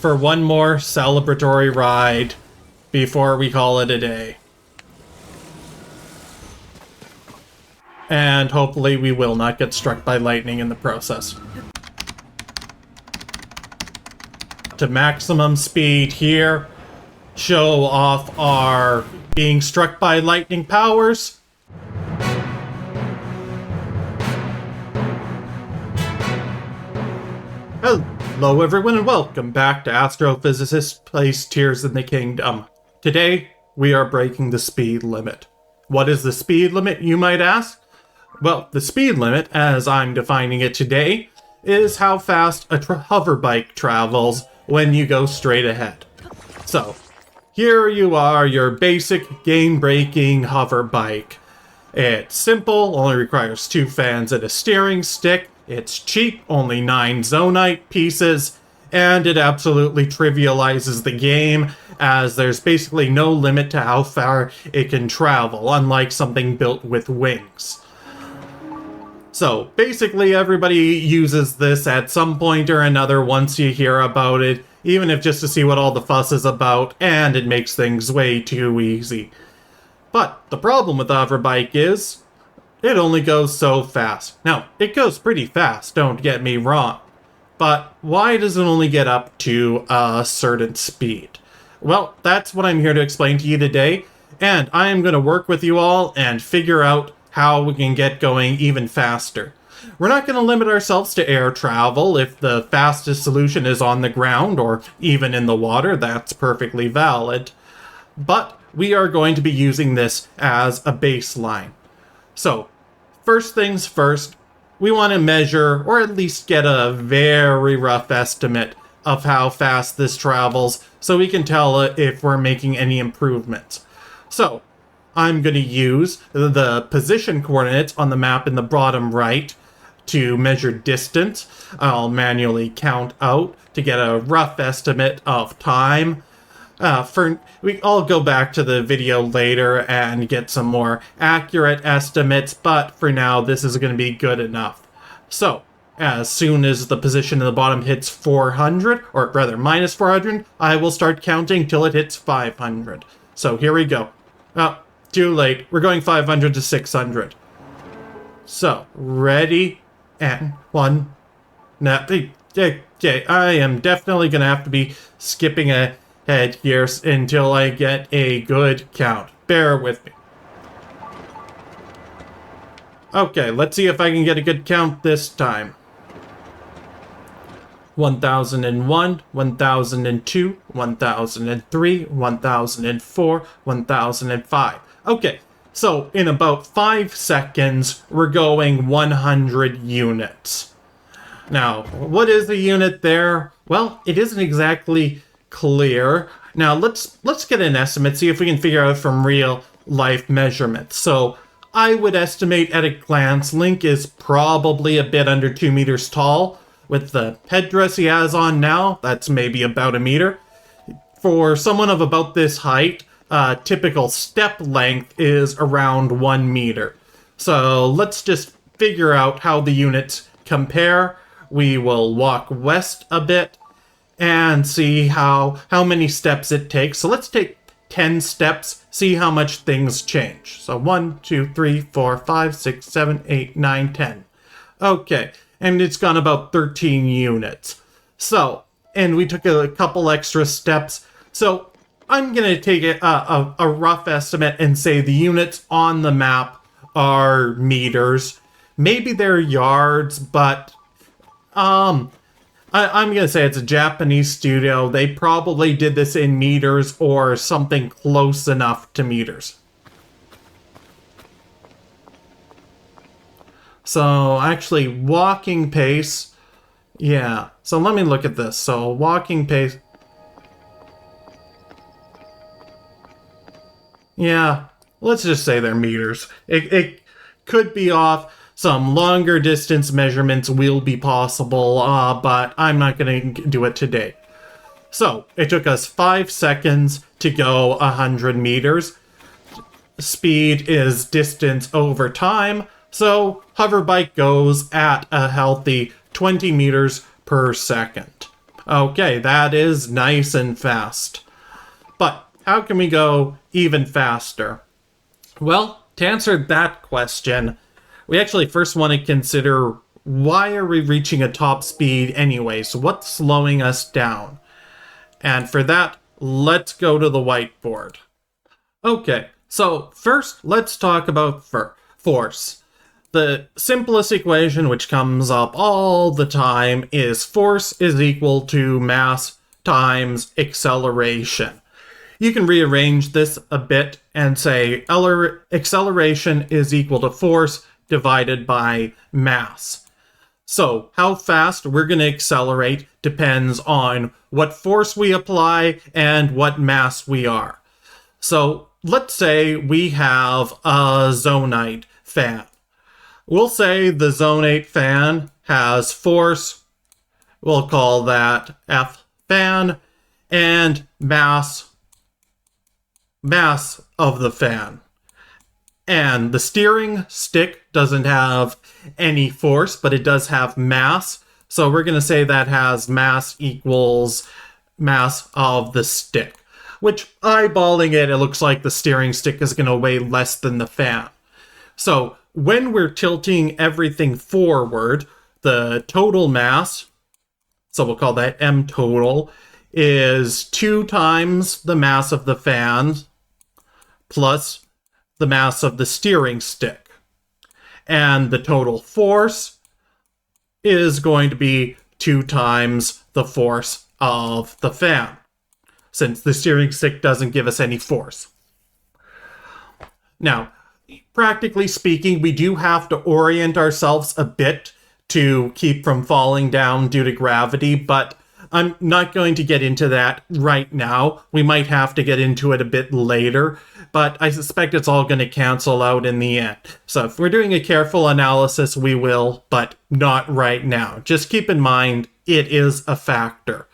for one more celebratory ride before we call it a day. And hopefully we will not get struck by lightning in the process. To maximum speed here, show off our being struck by lightning powers. Hello everyone and welcome back to Astrophysicist Place Tears in the Kingdom. Today, we are breaking the speed limit. What is the speed limit, you might ask? Well, the speed limit, as I'm defining it today, is how fast a hover bike travels when you go straight ahead. So, here you are, your basic game-breaking hover bike. It's simple, only requires 2 fans and a steering stick. It's cheap, only 9 zonite pieces, and it absolutely trivializes the game, as there's basically no limit to how far it can travel, unlike something built with wings. So, basically everybody uses this at some point or another once you hear about it, even if just to see what all the fuss is about, and it makes things way too easy. But the problem with the hover bike is, it only goes so fast. Now, it goes pretty fast, don't get me wrong. But why does it only get up to a certain speed? Well, that's what I'm here to explain to you today, and I am going to work with you all and figure out how we can get going even faster. We're not going to limit ourselves to air travel. If the fastest solution is on the ground or even in the water, that's perfectly valid. But we are going to be using this as a baseline. So, first things first, we want to measure, or at least get a very rough estimate of how fast this travels, so we can tell if we're making any improvements. So, I'm going to use the position coordinates on the map in the bottom right to measure distance. I'll manually count out to get a rough estimate of time. I'll go back to the video later and get some more accurate estimates, but for now this is going to be good enough. So, as soon as the position in the bottom hits 400, or rather minus 400, I will start counting till it hits 500. So here we go. Oh, too late. We're going 500 to 600. So, ready, and 1. Now, I am definitely going to have to be skipping ahead here until I get a good count. Bear with me. Okay, let's see if I can get a good count this time. 1001, 1002, 1003, 1004, 1005. Okay, so in about 5 seconds, we're going 100 units. Now, what is the unit there? Well, it isn't exactly clear. Now, let's get an estimate, see if we can figure out from real life measurements. So, I would estimate at a glance, Link is probably a bit under 2 meters tall. With the headdress he has on now, that's maybe about a meter. For someone of about this height, typical step length is around 1 meter. So let's just figure out how the units compare. We will walk west a bit and see how many steps it takes. So let's take 10 steps, see how much things change. So 1, 2, 3, 4, 5, 6, 7, 8, 9, 10. Okay, and it's gone about 13 units. So, and we took a couple extra steps. So I'm going to take a rough estimate and say the units on the map are meters. Maybe they're yards, but I'm going to say it's a Japanese studio. They probably did this in meters or something close enough to meters. So, actually, walking pace. Yeah, so let me look at this. So, walking pace. Yeah, let's just say they're meters. It could be off. Some longer distance measurements will be possible, but I'm not going to do it today. So, it took us 5 seconds to go 100 meters. Speed is distance over time, so hoverbike goes at a healthy 20 meters per second. Okay, that is nice and fast. But how can we go even faster? Well, to answer that question, we actually first want to consider why are we reaching a top speed anyways? What's slowing us down? And for that, let's go to the whiteboard. Okay, so first let's talk about force. The simplest equation which comes up all the time is force is equal to mass times acceleration. You can rearrange this a bit and say acceleration is equal to force divided by mass. So how fast we're going to accelerate depends on what force we apply and what mass we are. So let's say we have a zonite fan. We'll say the zonate fan has force, we'll call that F fan, and mass of the fan. And the steering stick doesn't have any force, but it does have mass. So we're going to say that has mass equals mass of the stick, which eyeballing it, it looks like the steering stick is going to weigh less than the fan. So when we're tilting everything forward, the total mass, so we'll call that M total, is 2 times the mass of the fan plus the mass of the steering stick. And the total force is going to be 2 times the force of the fan, since the steering stick doesn't give us any force. Now, practically speaking, we do have to orient ourselves a bit to keep from falling down due to gravity, but I'm not going to get into that right now. We might have to get into it a bit later, but I suspect it's all going to cancel out in the end. So if we're doing a careful analysis, we will, but not right now. Just keep in mind, it is a factor.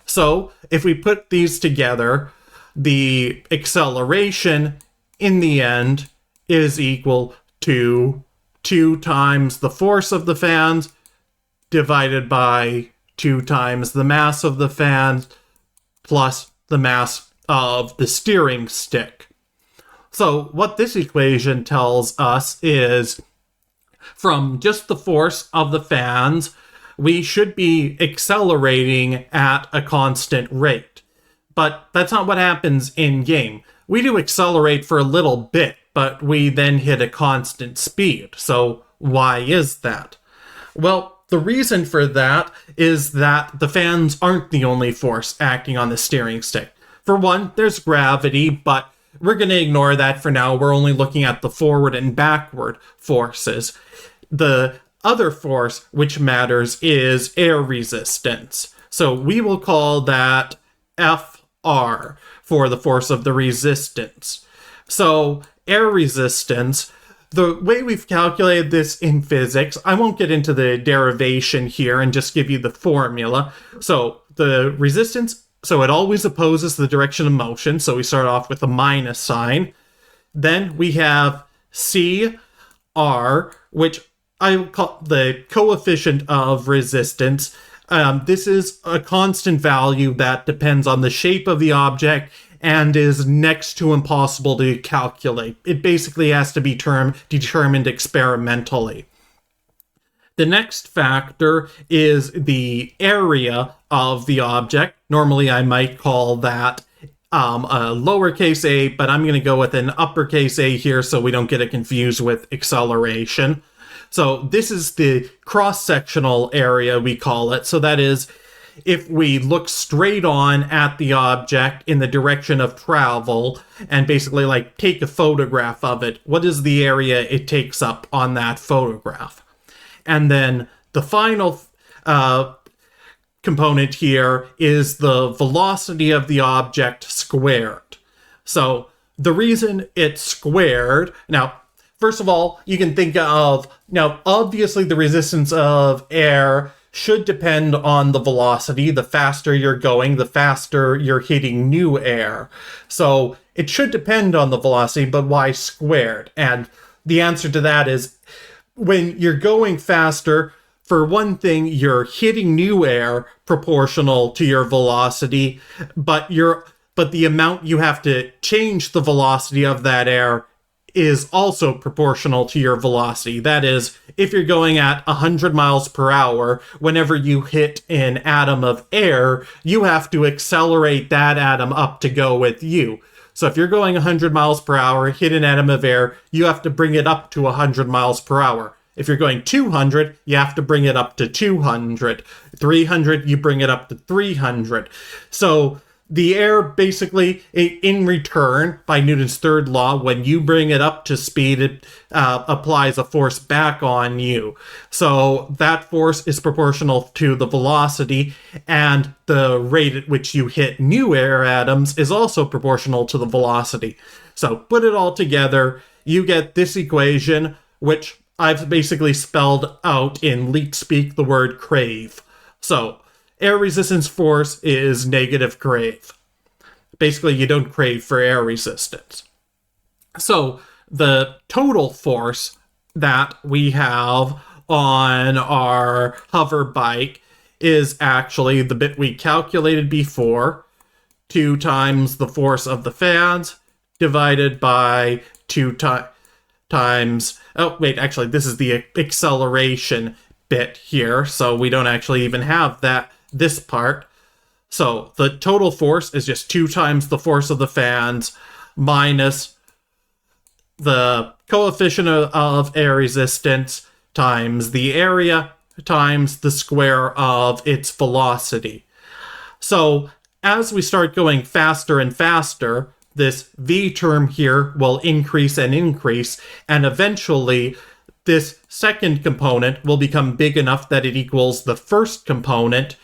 So if we put these together, the acceleration in the end is equal to 2 times the force of the fans divided by 2 times the mass of the fans plus the mass of the steering stick. So what this equation tells us is from just the force of the fans, we should be accelerating at a constant rate. But that's not what happens in game. We do accelerate for a little bit, but we then hit a constant speed. So why is that? Well, the reason for that is that the fans aren't the only force acting on the steering stick. For one, there's gravity, but we're going to ignore that for now. We're only looking at the forward and backward forces. The other force which matters is air resistance. So we will call that FR for the force of the resistance. So air resistance, the way we've calculated this in physics, I won't get into the derivation here and just give you the formula. So the resistance, so it always opposes the direction of motion. So we start off with a minus sign. Then we have CR, which I will call the coefficient of resistance. This is a constant value that depends on the shape of the object and is next to impossible to calculate. It basically has to be determined experimentally. The next factor is the area of the object. Normally I might call that a lowercase a, but I'm going to go with an uppercase a here so we don't get it confused with acceleration. So this is the cross-sectional area, we call it. So that is, if we look straight on at the object in the direction of travel and basically like take a photograph of it, what is the area it takes up on that photograph? And then the final component here is the velocity of the object squared. So the reason it's squared, now, first of all, you can think of, now, obviously the resistance of air should depend on the velocity. The faster you're going, the faster you're hitting new air. So it should depend on the velocity, but why squared? And the answer to that is when you're going faster, For one thing, you're hitting new air proportional to your velocity, but the amount you have to change the velocity of that air is also proportional to your velocity. That is, if you're going at 100 miles per hour, whenever you hit an atom of air, you have to accelerate that atom up to go with you. So if you're going 100 miles per hour, hit an atom of air, you have to bring it up to 100 miles per hour. If you're going 200, you have to bring it up to 200. 300, you bring it up to 300. So the air basically, in return, by Newton's third law, when you bring it up to speed, it applies a force back on you. So that force is proportional to the velocity, and the rate at which you hit new air atoms is also proportional to the velocity. So put it all together, you get this equation, which I've basically spelled out in leak speak the word crave. So air resistance force is negative crave. Basically, you don't crave for air resistance. So the total force that we have on our hover bike is actually the bit we calculated before, 2 times the force of the fans divided by 2 times... Oh, wait, actually, this is the acceleration bit here, so we don't actually even have this part. So the total force is just 2 times the force of the fans minus the coefficient of air resistance times the area times the square of its velocity. So as we start going faster and faster, this v term here will increase, and eventually this second component will become big enough that it equals the first component,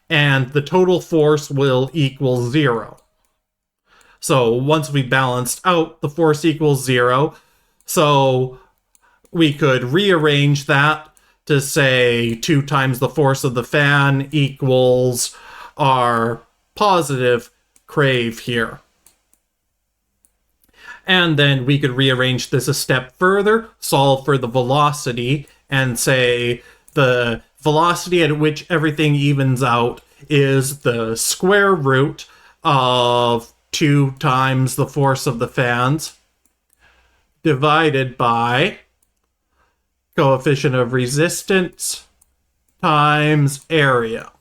and the total force will equal 0. So once we balanced out, the force equals 0. So we could rearrange that to say 2 times the force of the fan equals our positive crave here. And then we could rearrange this a step further, solve for the velocity, and say the velocity at which everything evens out is the square root of 2 times the force of the fans divided by coefficient of resistance times area.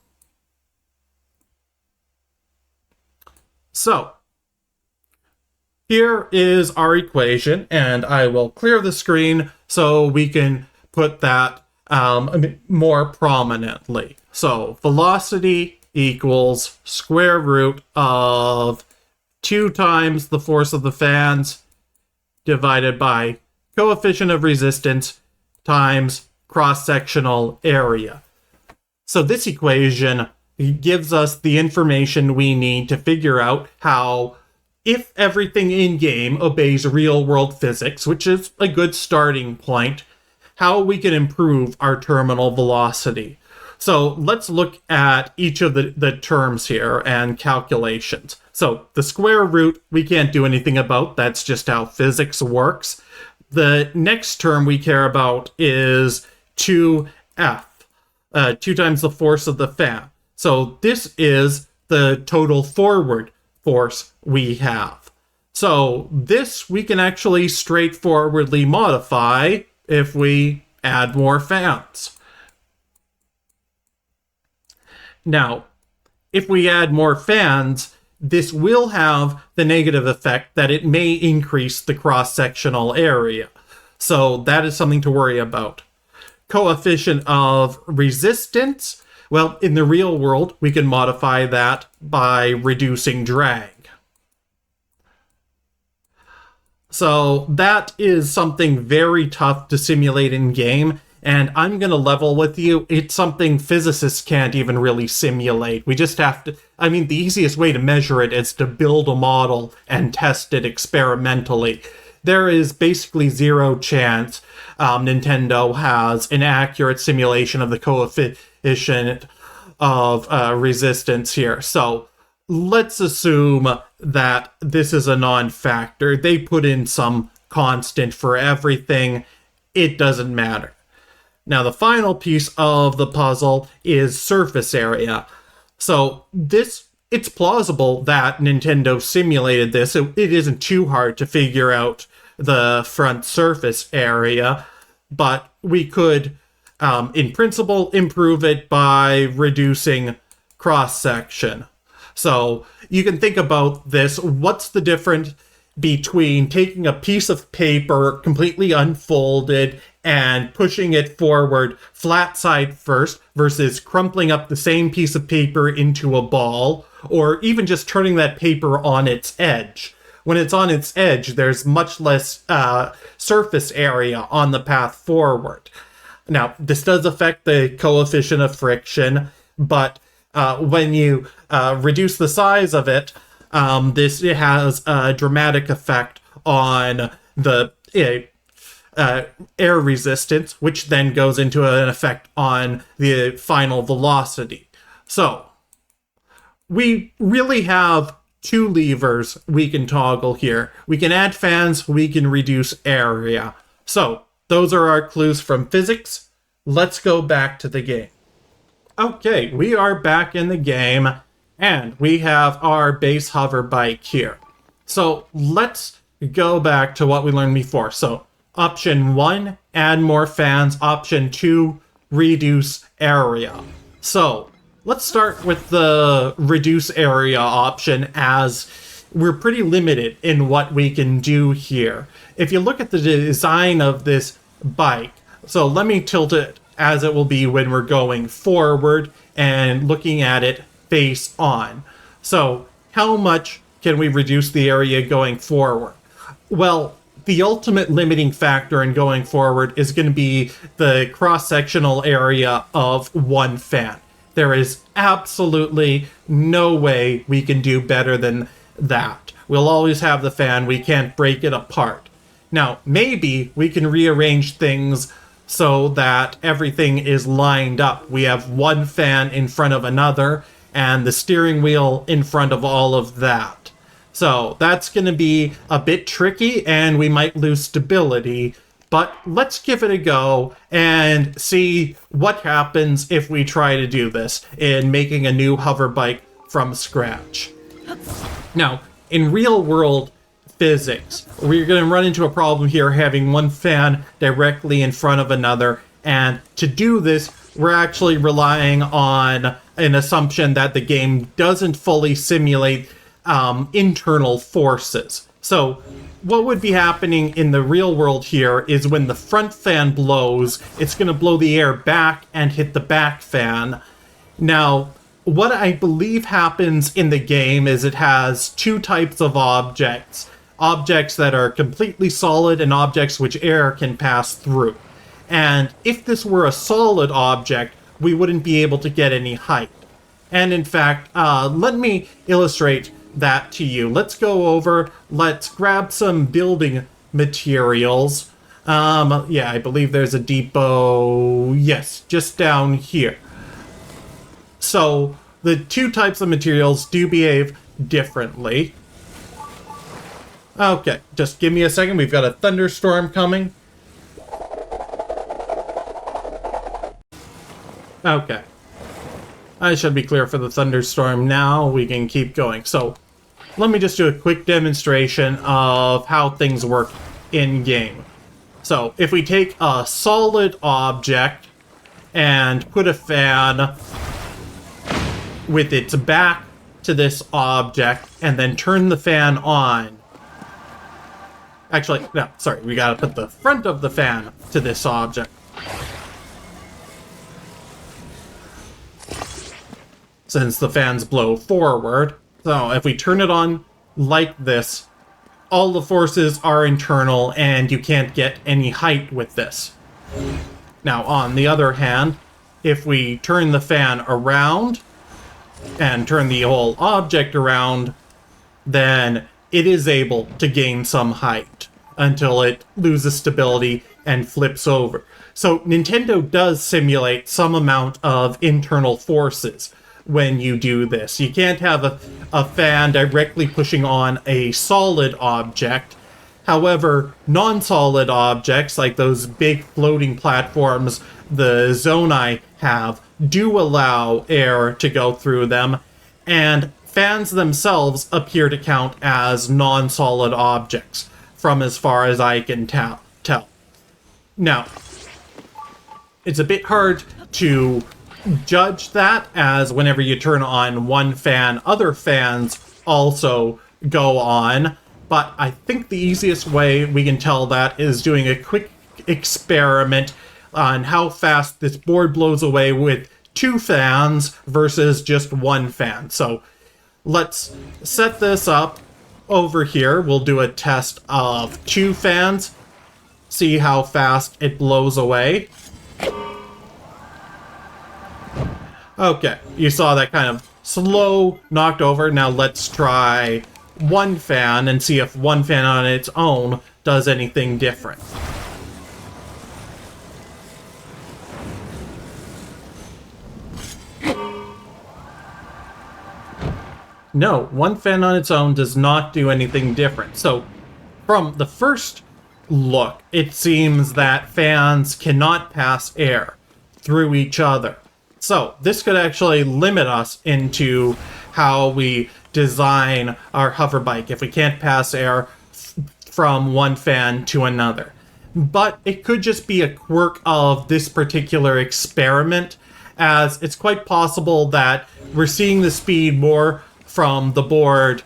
So here is our equation, and I will clear the screen so we can put that more prominently. So velocity equals square root of 2 times the force of the fans divided by coefficient of resistance times cross-sectional area. So this equation gives us the information we need to figure out how, if everything in-game obeys real-world physics, which is a good starting point, how we can improve our terminal velocity. So let's look at each of the terms here and calculations. So the square root, we can't do anything about. That's just how physics works. The next term we care about is 2F, 2 times the force of the fan. So this is the total forward force we have. So this we can actually straightforwardly modify if we add more fans. Now, if we add more fans, this will have the negative effect that it may increase the cross-sectional area. So that is something to worry about. Coefficient of resistance, well, in the real world, we can modify that by reducing drag. So that is something very tough to simulate in game, and I'm going to level with you. It's something physicists can't even really simulate. We just have to, the easiest way to measure it is to build a model and test it experimentally. There is basically zero chance Nintendo has an accurate simulation of the coefficient of resistance here. So let's assume that this is a non-factor. They put in some constant for everything. It doesn't matter. Now, the final piece of the puzzle is surface area. So it's plausible that Nintendo simulated this. It isn't too hard to figure out the front surface area, but we could, in principle, improve it by reducing cross-section. So you can think about this. What's the difference between taking a piece of paper completely unfolded and pushing it forward flat side first versus crumpling up the same piece of paper into a ball, or even just turning that paper on its edge? When it's on its edge, there's much less surface area on the path forward. Now, this does affect the coefficient of friction, but when you reduce the size of it, it has a dramatic effect on the air resistance, which then goes into an effect on the final velocity. So, we really have two levers we can toggle here. We can add fans, we can reduce area. So, those are our clues from physics. Let's go back to the game. Okay, we are back in the game, and we have our base hover bike here. So let's go back to what we learned before. So option 1, add more fans. Option 2, reduce area. So let's start with the reduce area option, as we're pretty limited in what we can do here. If you look at the design of this bike, so let me tilt it as it will be when we're going forward and looking at it face on. So how much can we reduce the area going forward? Well, the ultimate limiting factor in going forward is going to be the cross-sectional area of one fan. There is absolutely no way we can do better than that. We'll always have the fan. We can't break it apart. Now, maybe we can rearrange things so that everything is lined up. We have one fan in front of another, and the steering wheel in front of all of that. So that's going to be a bit tricky, and we might lose stability, but let's give it a go and see what happens if we try to do this in making a new hover bike from scratch. Now, in real world physics, we're going to run into a problem here having one fan directly in front of another, and to do this, we're actually relying on an assumption that the game doesn't fully simulate internal forces. So what would be happening in the real world here is when the front fan blows, it's going to blow the air back and hit the back fan. Now, what I believe happens in the game is it has two types of objects. Objects that are completely solid and objects which air can pass through. And if this were a solid object, we wouldn't be able to get any height. And in fact, let me illustrate that to you. Let's go over, let's grab some building materials. Yeah, I believe there's a depot, yes, just down here. So the two types of materials do behave differently. Okay, just give me a second. We've got a thunderstorm coming. Okay. I should be clear for the thunderstorm now. We can keep going. So, let me just do a quick demonstration of how things work in-game. So, if we take a solid object and put a fan with its back to this object and then turn the fan on. Actually, no, sorry, we gotta put the front of the fan to this object. Since the fans blow forward. So if we turn it on like this, all the forces are internal and you can't get any height with this. Now, on the other hand, if we turn the fan around and turn the whole object around, then it is able to gain some height until it loses stability and flips over. So Nintendo does simulate some amount of internal forces when you do this. You can't have a fan directly pushing on a solid object However, non-solid objects, like those big floating platforms the Zonai have, do allow air to go through them, and fans themselves appear to count as non-solid objects, from as far as I can tell. Now, it's a bit hard to judge that, as whenever you turn on one fan, other fans also go on. But I think the easiest way we can tell that is doing a quick experiment on how fast this board blows away with 2 fans versus just 1 fan. So let's set this up over here. We'll do a test of 2 fans, see how fast it blows away. Okay, you saw that kind of slow knocked over. Now let's try 1 fan and see if 1 fan on its own does anything different. No, 1 fan on its own does not do anything different. So from the first look, it seems that fans cannot pass air through each other. So this could actually limit us into how we design our hover bike if we can't pass air from 1 fan to another. But it could just be a quirk of this particular experiment, as it's quite possible that we're seeing the speed more from the board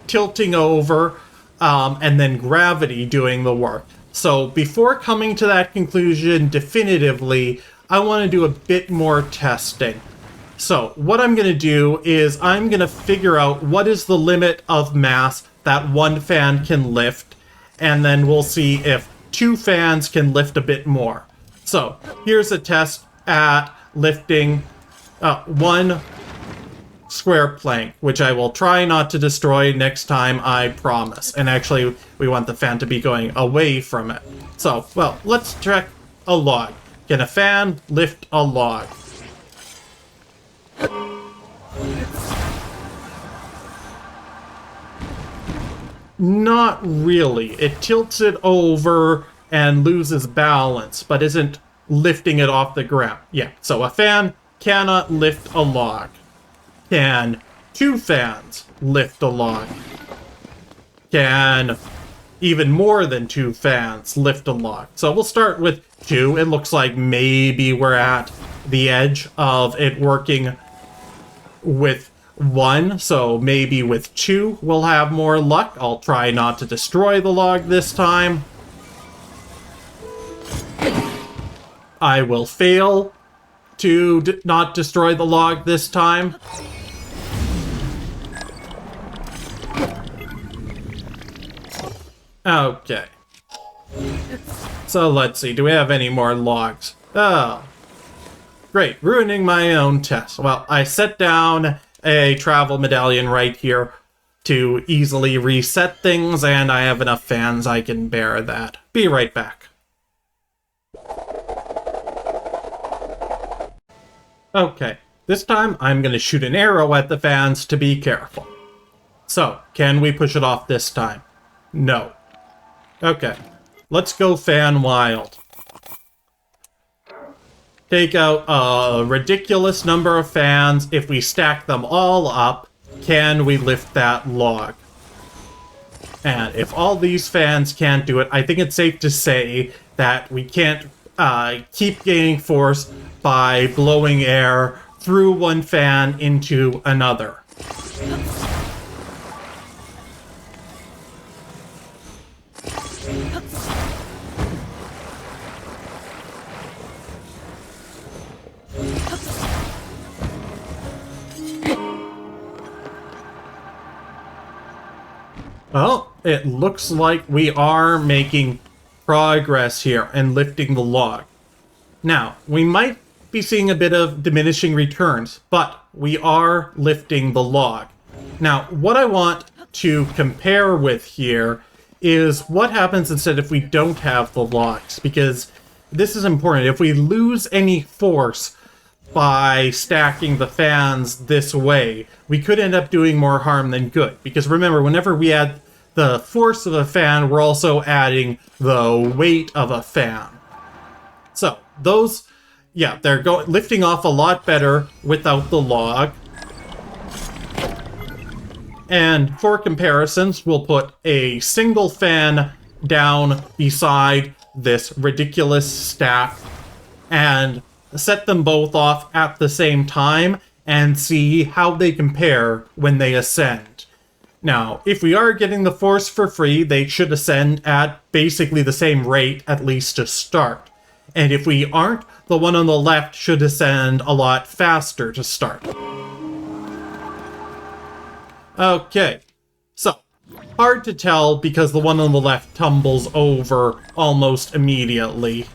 tilting over and then gravity doing the work. So before coming to that conclusion definitively, I want to do a bit more testing. So what I'm going to do is I'm going to figure out what is the limit of mass that 1 fan can lift, and then we'll see if 2 fans can lift a bit more. So here's a test at lifting 1 square plank, which I will try not to destroy next time, I promise. And actually, we want the fan to be going away from it. So, well, let's check a log. Can a fan lift a log? Not really. It tilts it over and loses balance, but isn't lifting it off the ground. Yeah, so a fan cannot lift a log. Can 2 fans lift a log? Can even more than 2 fans lift a log? So we'll start with 2. It looks like maybe we're at the edge of it working with 1, so maybe with 2 we'll have more luck. I'll try not to destroy the log this time. I will fail to not destroy the log this time. Okay. So let's see, do we have any more logs? Oh. Great, ruining my own test. Well, I set down a travel medallion right here to easily reset things, and I have enough fans I can bear that. Be right back. Okay, this time I'm going to shoot an arrow at the fans to be careful. So, can we push it off this time? No. Okay, let's go fan wild. Take out a ridiculous number of fans. If we stack them all up, can we lift that log? And if all these fans can't do it, I think it's safe to say that we can't keep gaining force by blowing air through 1 fan into another. Well, it looks like we are making progress here and lifting the log. Now, we might be seeing a bit of diminishing returns, but we are lifting the log. Now, what I want to compare with here is what happens instead if we don't have the logs, because this is important. If we lose any force by stacking the fans this way, we could end up doing more harm than good. Because remember, whenever we add the force of a fan, we're also adding the weight of a fan. So those, yeah, they're lifting off a lot better without the log. And for comparisons, we'll put a single fan down beside this ridiculous stack and set them both off at the same time and see how they compare when they ascend. Now, if we are getting the force for free, they should ascend at basically the same rate, at least to start. And if we aren't, the one on the left should ascend a lot faster to start. Okay, so hard to tell because the one on the left tumbles over almost immediately.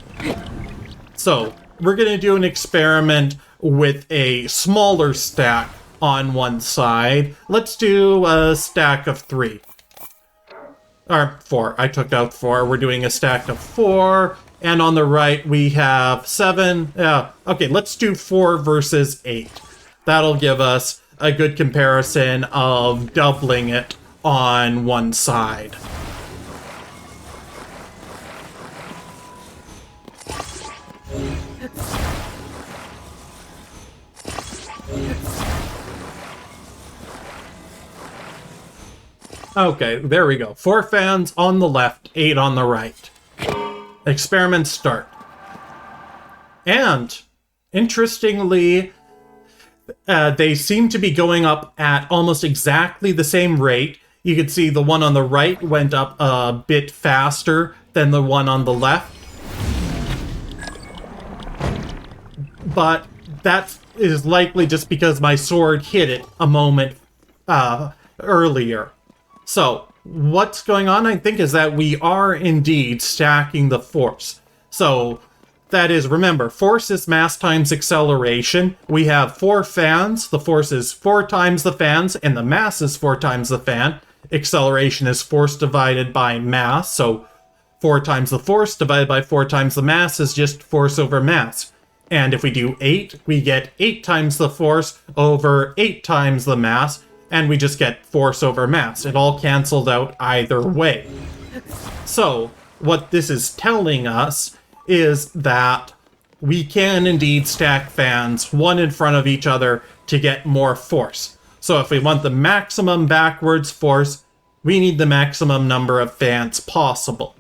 So we're going to do an experiment with a smaller stack on one side. Let's do a stack of 3. Or 4. I took out 4. We're doing a stack of 4. And on the right, we have 7. Okay, let's do 4 versus 8. That'll give us a good comparison of doubling it on one side. Okay, there we go. 4 fans on the left, 8 on the right. Experiment start. And, interestingly, they seem to be going up at almost exactly the same rate. You can see the one on the right went up a bit faster than the one on the left. But that is likely just because my sword hit it a moment earlier. So, what's going on, I think, is that we are indeed stacking the force. So, that is, remember, force is mass times acceleration. We have 4 fans. The force is 4 times the fans, and the mass is 4 times the fan. Acceleration is force divided by mass, so 4 times the force divided by 4 times the mass is just force over mass. And if we do 8, we get 8 times the force over 8 times the mass, and we just get force over mass. It all canceled out either way. So, what this is telling us is that we can indeed stack fans one in front of each other to get more force. So if we want the maximum backwards force, we need the maximum number of fans possible.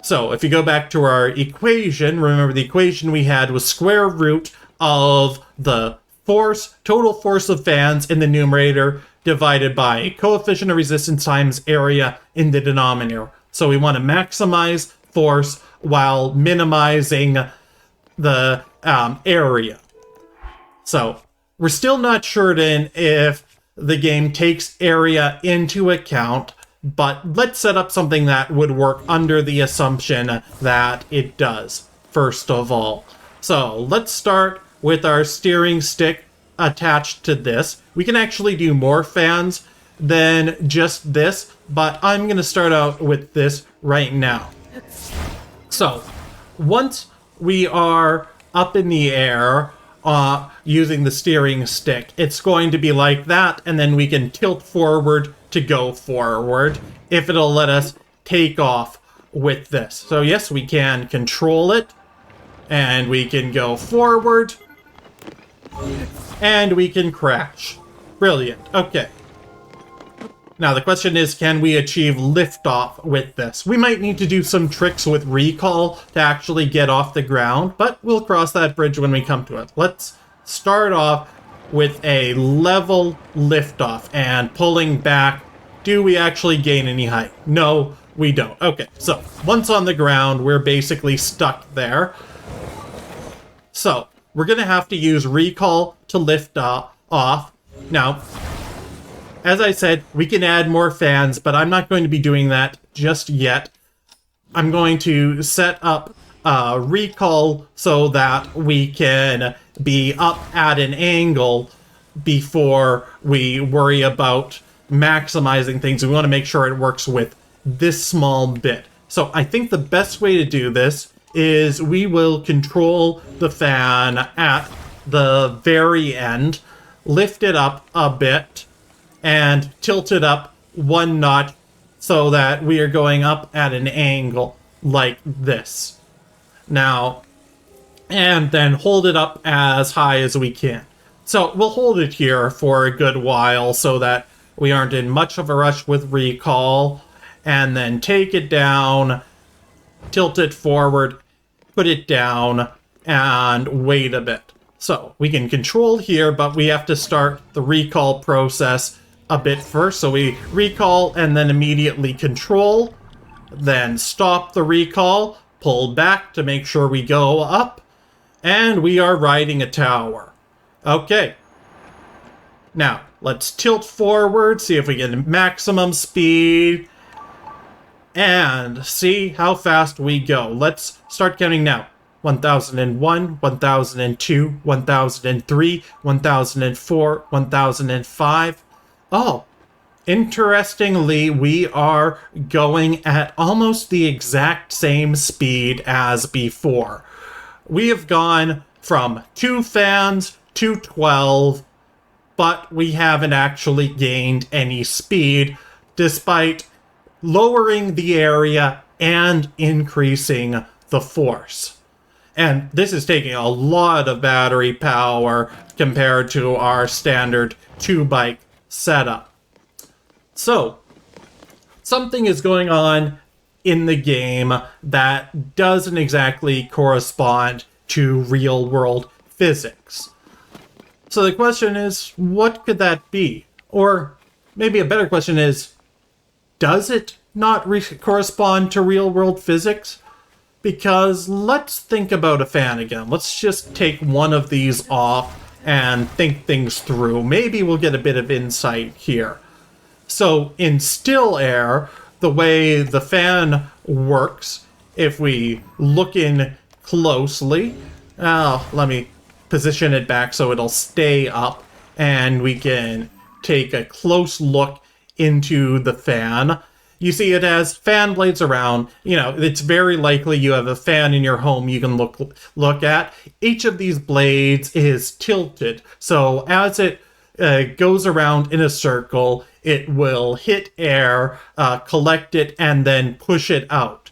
So if you go back to our equation, remember the equation we had was square root of the force, total force of fans in the numerator divided by coefficient of resistance times area in the denominator. So we want to maximize force while minimizing the area. So we're still not certain if the game takes area into account, but let's set up something that would work under the assumption that it does, first of all. So let's start with our steering stick attached to this. We can actually do more fans than just this, but I'm going to start out with this right now. So, once we are up in the air using the steering stick, it's going to be like that, and then we can tilt forward to go forward if it'll let us take off with this. So yes, we can control it, and we can go forward, and we can crash. Brilliant. Okay. Now the question is, can we achieve liftoff with this? We might need to do some tricks with recall to actually get off the ground, but we'll cross that bridge when we come to it. Let's start off with a level liftoff and pulling back. Do we actually gain any height? No, we don't. Okay, so once on the ground, we're basically stuck there. So we're going to have to use recall to lift off. Now, as I said, we can add more fans, but I'm not going to be doing that just yet. I'm going to set up recall so that we can be up at an angle before we worry about maximizing things. We want to make sure it works with this small bit. So I think the best way to do this is we will control the fan at the very end, lift it up a bit, and tilt it up one notch so that we are going up at an angle like this. Now, and then hold it up as high as we can. So we'll hold it here for a good while so that we aren't in much of a rush with recall, and then take it down, tilt it forward, put it down, and wait a bit. So we can control here, but we have to start the recall process a bit first. So we recall and then immediately control, then stop the recall, pull back to make sure we go up, and we are riding a tower. Okay. Now, let's tilt forward, see if we get maximum speed, and see how fast we go. Let's start counting now. 1001, 1002, 1003, 1004, 1005. Oh, interestingly, we are going at almost the exact same speed as before. We have gone from 2 fans to 12, but we haven't actually gained any speed, despite lowering the area and increasing the force. And this is taking a lot of battery power compared to our standard 2-bike setup. So, something is going on in the game that doesn't exactly correspond to real-world physics. So the question is, what could that be? Or maybe a better question is, does it not correspond to real-world physics? Because let's think about a fan again. Let's just take one of these off and think things through. Maybe we'll get a bit of insight here. So in still air, the way the fan works, if we look in closely, let me position it back so it'll stay up, and we can take a close look into the fan. You see it has fan blades around. You know, it's very likely you have a fan in your home you can look at. Each of these blades is tilted, so as it goes around in a circle, it will hit air, collect it, and then push it out.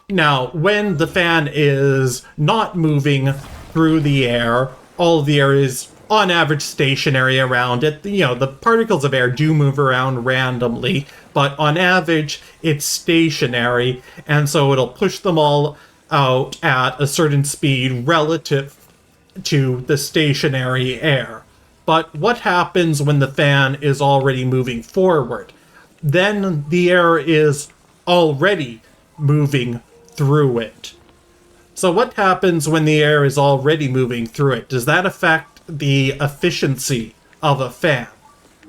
Now, when the fan is not moving through the air, all of the air is on average stationary around it. You know, the particles of air do move around randomly, but on average it's stationary, and so it'll push them all out at a certain speed relative to the stationary air. But what happens when the fan is already moving forward? Then the air is already moving through it. So what happens when the air is already moving through it? Does that affect the efficiency of a fan?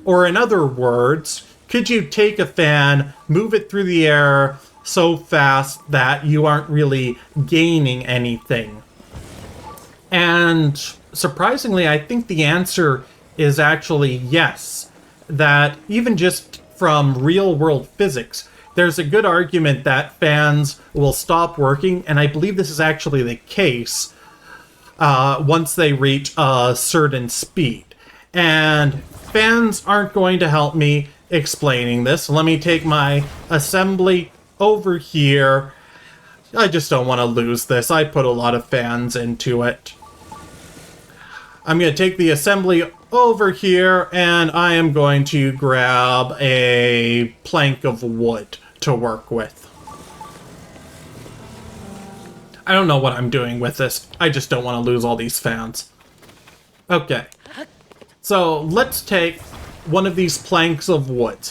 Or in other words, could you take a fan, move it through the air so fast that you aren't really gaining anything? And surprisingly, I think the answer is actually yes. That even just from real-world physics, there's a good argument that fans will stop working, and I believe this is actually the case once they reach a certain speed. And fans aren't going to help me explaining this. Let me take my assembly over here. I just don't want to lose this. I put a lot of fans into it. I'm going to take the assembly over here, and I am going to grab a plank of wood to work with. I don't know what I'm doing with this. I just don't want to lose all these fans. Okay. So let's take one of these planks of wood.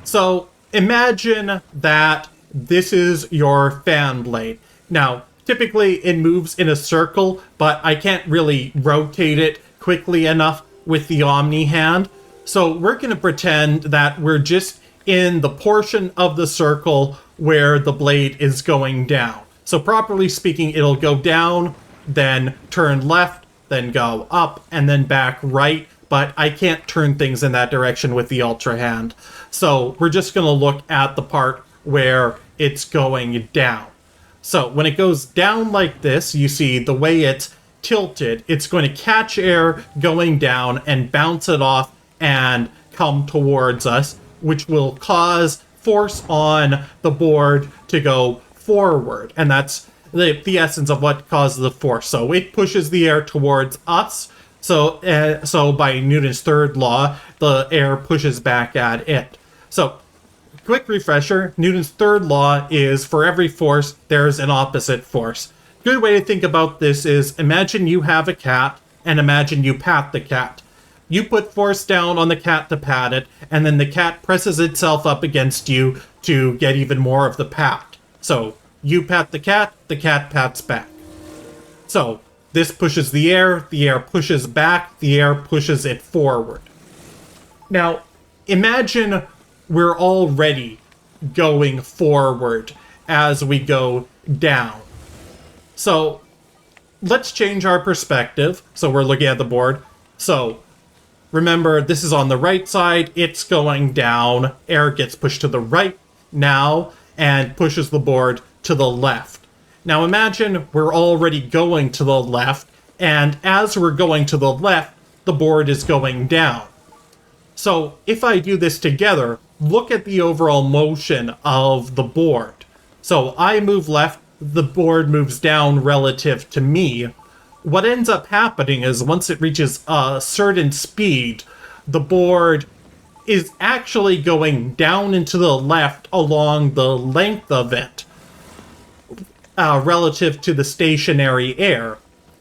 So imagine that this is your fan blade. Now, typically it moves in a circle, but I can't really rotate it quickly enough with the Omni hand. So we're going to pretend that we're just in the portion of the circle where the blade is going down. So properly speaking, it'll go down, then turn left, then go up, and then back right. But I can't turn things in that direction with the Ultra hand. So we're just going to look at the part where it's going down. So when it goes down like this, you see the way it's tilted, it's going to catch air going down and bounce it off and come towards us. which will cause force on the board to go forward. And that's the essence of what causes the force. So it pushes the air towards us. So by Newton's third law, the air pushes back at it. So quick refresher, Newton's third law is for every force, there's an opposite force. Good way to think about this is imagine you have a cat and imagine you pat the cat. You put force down on the cat to pat it, and then the cat presses itself up against you to get even more of the pat. So you pat the cat pats back. So this pushes the air pushes back, the air pushes it forward. Now, imagine we're already going forward as we go down. So let's change our perspective. So we're looking at the board. So remember, this is on the right side, it's going down, air gets pushed to the right now, and pushes the board to the left. Now imagine we're already going to the left, and as we're going to the left, the board is going down. So if I do this together, look at the overall motion of the board. So I move left, the board moves down relative to me. What ends up happening is once it reaches a certain speed, the board is actually going down and to the left along the length of it, relative to the stationary air.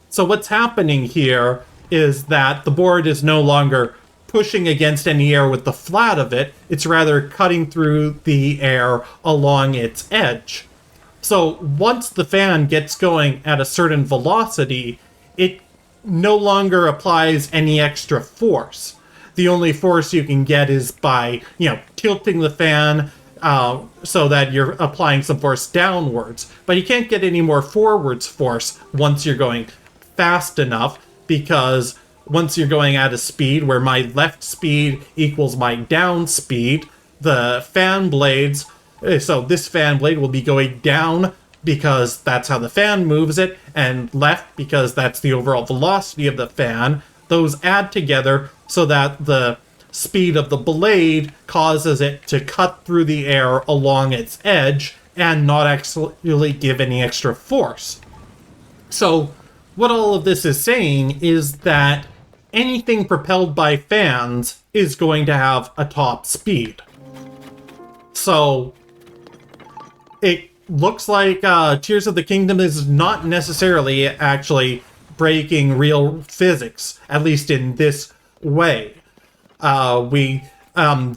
So what's happening here is that the board is no longer pushing against any air with the flat of it, it's rather cutting through the air along its edge. So once the fan gets going at a certain velocity, it no longer applies any extra force. The only force you can get is by, tilting the fan so that you're applying some force downwards. But you can't get any more forwards force once you're going fast enough, because once you're going at a speed where my left speed equals my down speed, the fan blades, so this fan blade will be going down because that's how the fan moves it, and left because that's the overall velocity of the fan. Those add together so that the speed of the blade causes it to cut through the air along its edge and not actually give any extra force. So what all of this is saying is that anything propelled by fans is going to have a top speed. So it looks like Tears of the Kingdom is not necessarily actually breaking real physics, at least in this way. We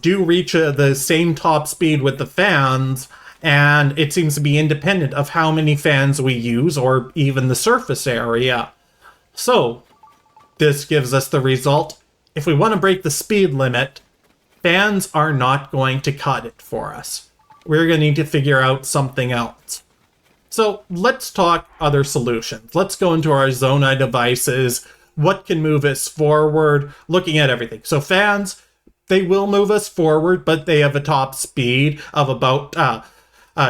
do reach the same top speed with the fans, and it seems to be independent of how many fans we use or even the surface area. So this gives us the result. If we want to break the speed limit, fans are not going to cut it for us. We're going to need to figure out something else. So let's talk other solutions. Let's go into our Zonai devices. What can move us forward? Looking at everything. So fans, they will move us forward, but they have a top speed of about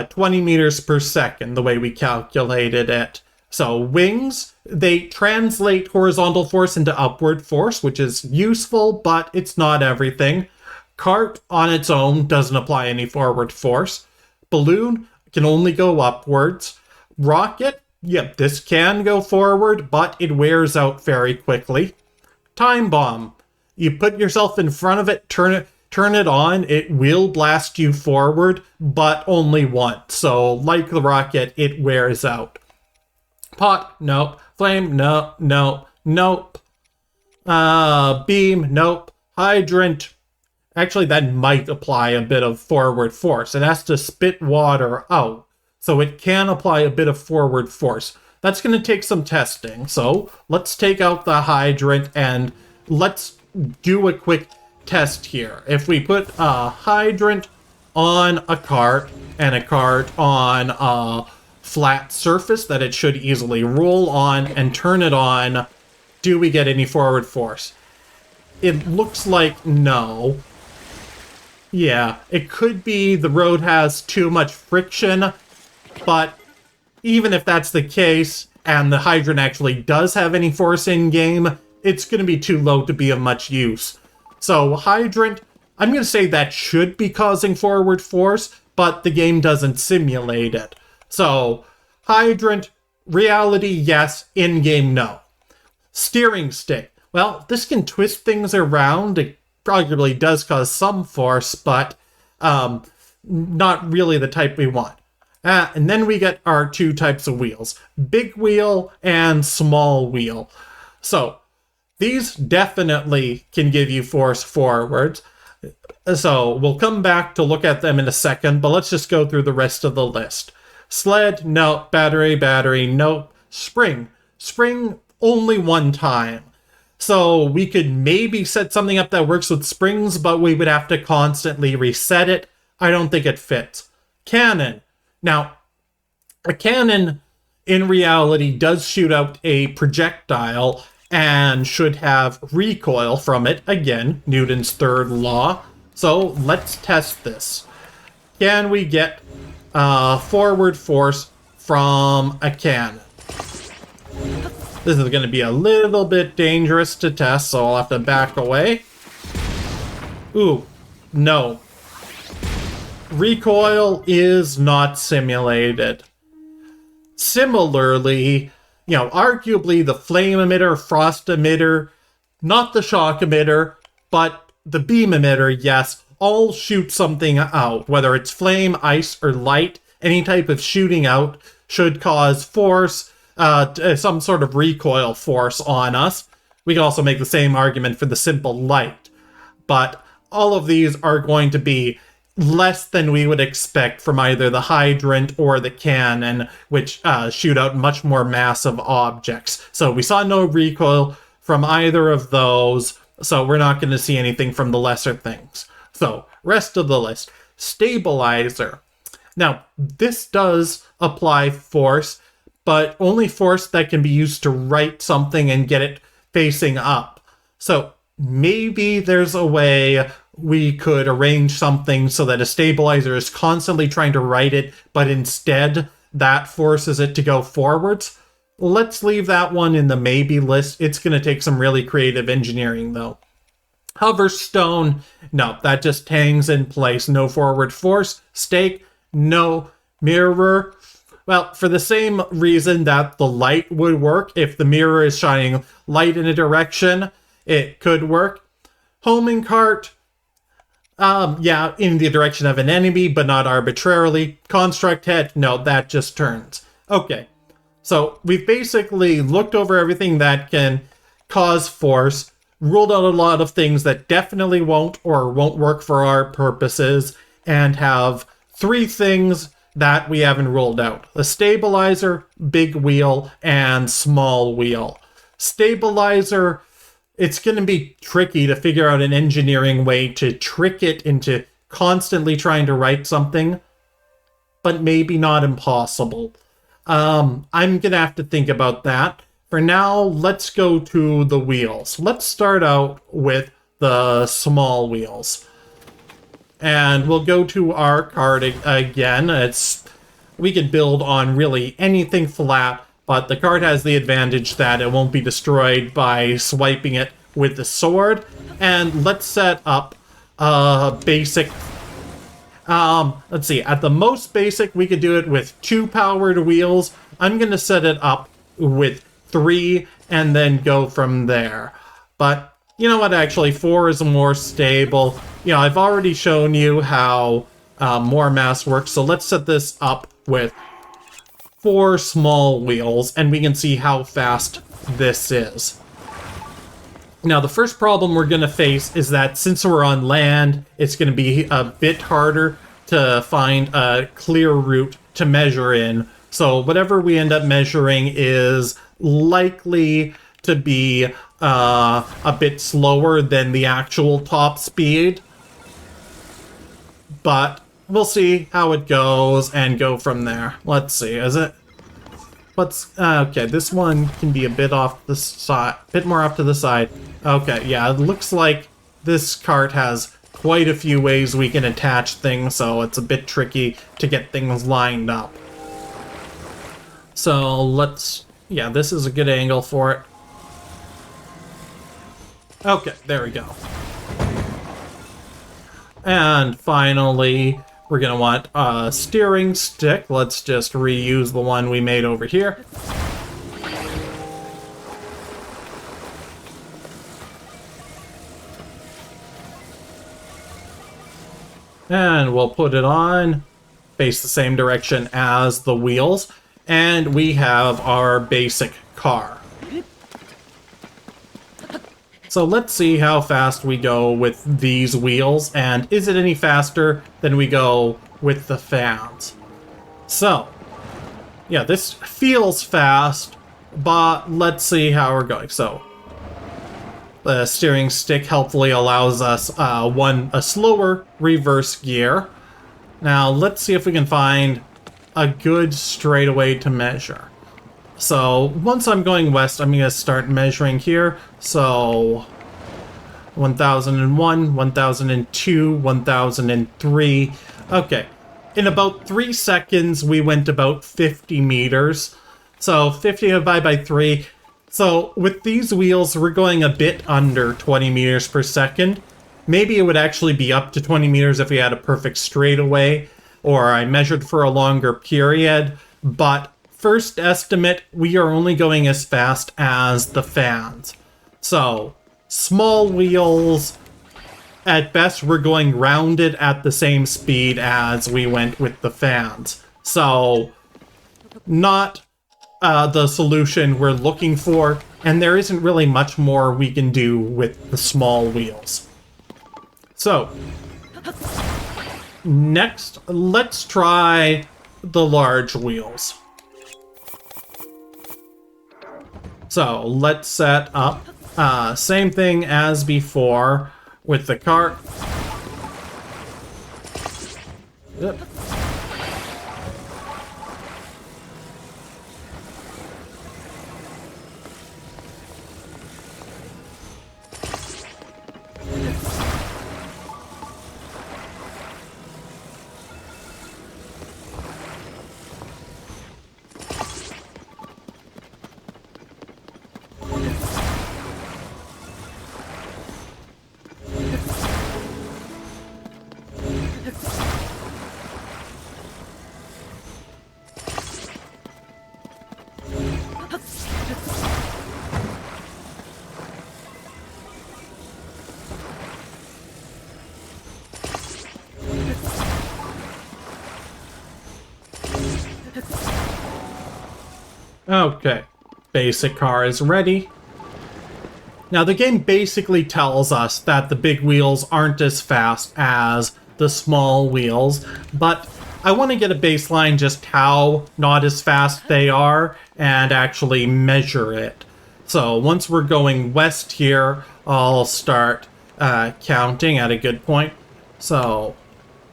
20 meters per second, the way we calculated it. So wings, they translate horizontal force into upward force, which is useful, but it's not everything. Cart on its own doesn't apply any forward force. Balloon can only go upwards. Rocket, yep, this can go forward, but it wears out very quickly. Time bomb, you put yourself in front of it, turn it on, it will blast you forward, but only once. So like the rocket, it wears out. Pot, nope. Flame, nope. Beam, nope. Hydrant, actually that might apply a bit of forward force. It has to spit water out, so it can apply a bit of forward force. That's going to take some testing, so let's take out the hydrant and let's do a quick test here. If we put a hydrant on a cart and a cart on a flat surface that it should easily roll on and turn it on, do we get any forward force? It looks like no. Yeah, it could be the road has too much friction, but even if that's the case and the hydrant actually does have any force in game, it's going to be too low to be of much use. So hydrant, I'm going to say that should be causing forward force, but the game doesn't simulate it. So, hydrant, reality, yes. In-game, no. Steering stick. Well, this can twist things around. It arguably does cause some force, but not really the type we want. And then we get our two types of wheels. Big wheel and small wheel. So, these definitely can give you force forwards. So, we'll come back to look at them in a second, but let's just go through the rest of the list. Sled, no. Battery, no. Spring. Spring, only one time. So, we could maybe set something up that works with springs, but we would have to constantly reset it. I don't think it fits. Cannon. Now, a cannon, in reality, does shoot out a projectile and should have recoil from it. Again, Newton's third law. So, let's test this. Can we get forward force from a cannon? This is going to be a little bit dangerous to test, so I'll have to back away. Ooh, no. Recoil is not simulated. Similarly, arguably the flame emitter, frost emitter, not the shock emitter, but the beam emitter, yes, all shoot something out. Whether it's flame, ice, or light, any type of shooting out should cause force, some sort of recoil force on us. We can also make the same argument for the simple light. But all of these are going to be less than we would expect from either the hydrant or the cannon, which shoot out much more massive objects. So we saw no recoil from either of those, so we're not going to see anything from the lesser things. So, rest of the list. Stabilizer. Now, this does apply force, but only force that can be used to right something and get it facing up. So, maybe there's a way we could arrange something so that a stabilizer is constantly trying to right it, but instead that forces it to go forwards. Let's leave that one in the maybe list. It's going to take some really creative engineering, though. Hover stone, no, that just hangs in place. No forward force. Stake, no. Mirror, well, for the same reason that the light would work. If the mirror is shining light in a direction, it could work. Homing cart, yeah, in the direction of an enemy, but not arbitrarily. Construct head, no, that just turns. Okay, so we've basically looked over everything that can cause force, ruled out a lot of things that definitely won't or won't work for our purposes, and have three things that we haven't ruled out. The stabilizer, big wheel, and small wheel. Stabilizer, it's going to be tricky to figure out an engineering way to trick it into constantly trying to write something, but maybe not impossible. I'm going to have to think about that. For now, let's go to the wheels. Let's start out with the small wheels. And we'll go to our card again. We could build on really anything flat, but the card has the advantage that it won't be destroyed by swiping it with the sword. And let's set up basic. Let's see. At the most basic, we could do it with 2 powered wheels. I'm going to set it up with 3 and then go from there. But you know what? Actually, 4 is more stable. I've already shown you how more mass works. So let's set this up with 4 small wheels, and we can see how fast this is. Now, the first problem we're going to face is that since we're on land, it's going to be a bit harder to find a clear route to measure in. So whatever we end up measuring is likely to be a bit slower than the actual top speed. But we'll see how it goes and go from there. Let's see, okay, this one can be a bit off the side, bit more off to the side. Okay, yeah, it looks like this cart has quite a few ways we can attach things, so it's a bit tricky to get things lined up. So yeah, this is a good angle for it. Okay, there we go. And finally, we're going to want a steering stick. Let's just reuse the one we made over here. And we'll put it on, face the same direction as the wheels, and we have our basic car. So let's see how fast we go with these wheels, and is it any faster than we go with the fans? So, yeah, this feels fast, but let's see how we're going. So, the steering stick helpfully allows us a slower reverse gear. Now, let's see if we can find a good straightaway to measure. So, once I'm going west, I'm going to start measuring here. So, 1001, 1002, 1003. Okay. In about 3 seconds, we went about 50 meters. So, 50 divided by 3. So, with these wheels, we're going a bit under 20 meters per second. Maybe it would actually be up to 20 meters if we had a perfect straightaway, or I measured for a longer period. But first estimate, we are only going as fast as the fans. So, small wheels, at best, we're going rounded at the same speed as we went with the fans. So, not the solution we're looking for, and there isn't really much more we can do with the small wheels. So, next, let's try the large wheels. So, let's set up, same thing as before with the cart. Yep. Okay, basic car is ready. Now the game basically tells us that the big wheels aren't as fast as the small wheels, but I want to get a baseline just how not as fast they are and actually measure it. So once we're going west here, I'll start counting at a good point. So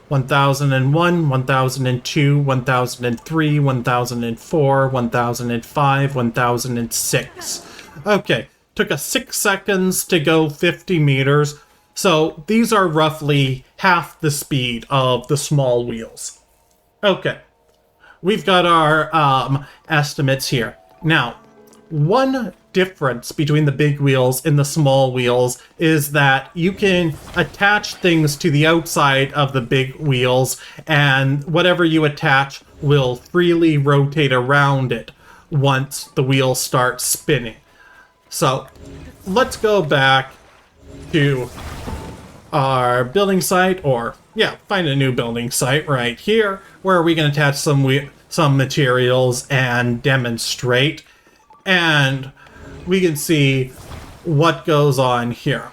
1001, 1002, 1003, 1004, 1005, 1006. Okay, took us 6 seconds to go 50 meters, so these are roughly half the speed of the small wheels. Okay, we've got our estimates here. Now, one difference between the big wheels and the small wheels is that you can attach things to the outside of the big wheels, and whatever you attach will freely rotate around it once the wheels start spinning. So let's go back to our building site, or find a new building site right here where we can attach some materials and demonstrate, and we can see what goes on here.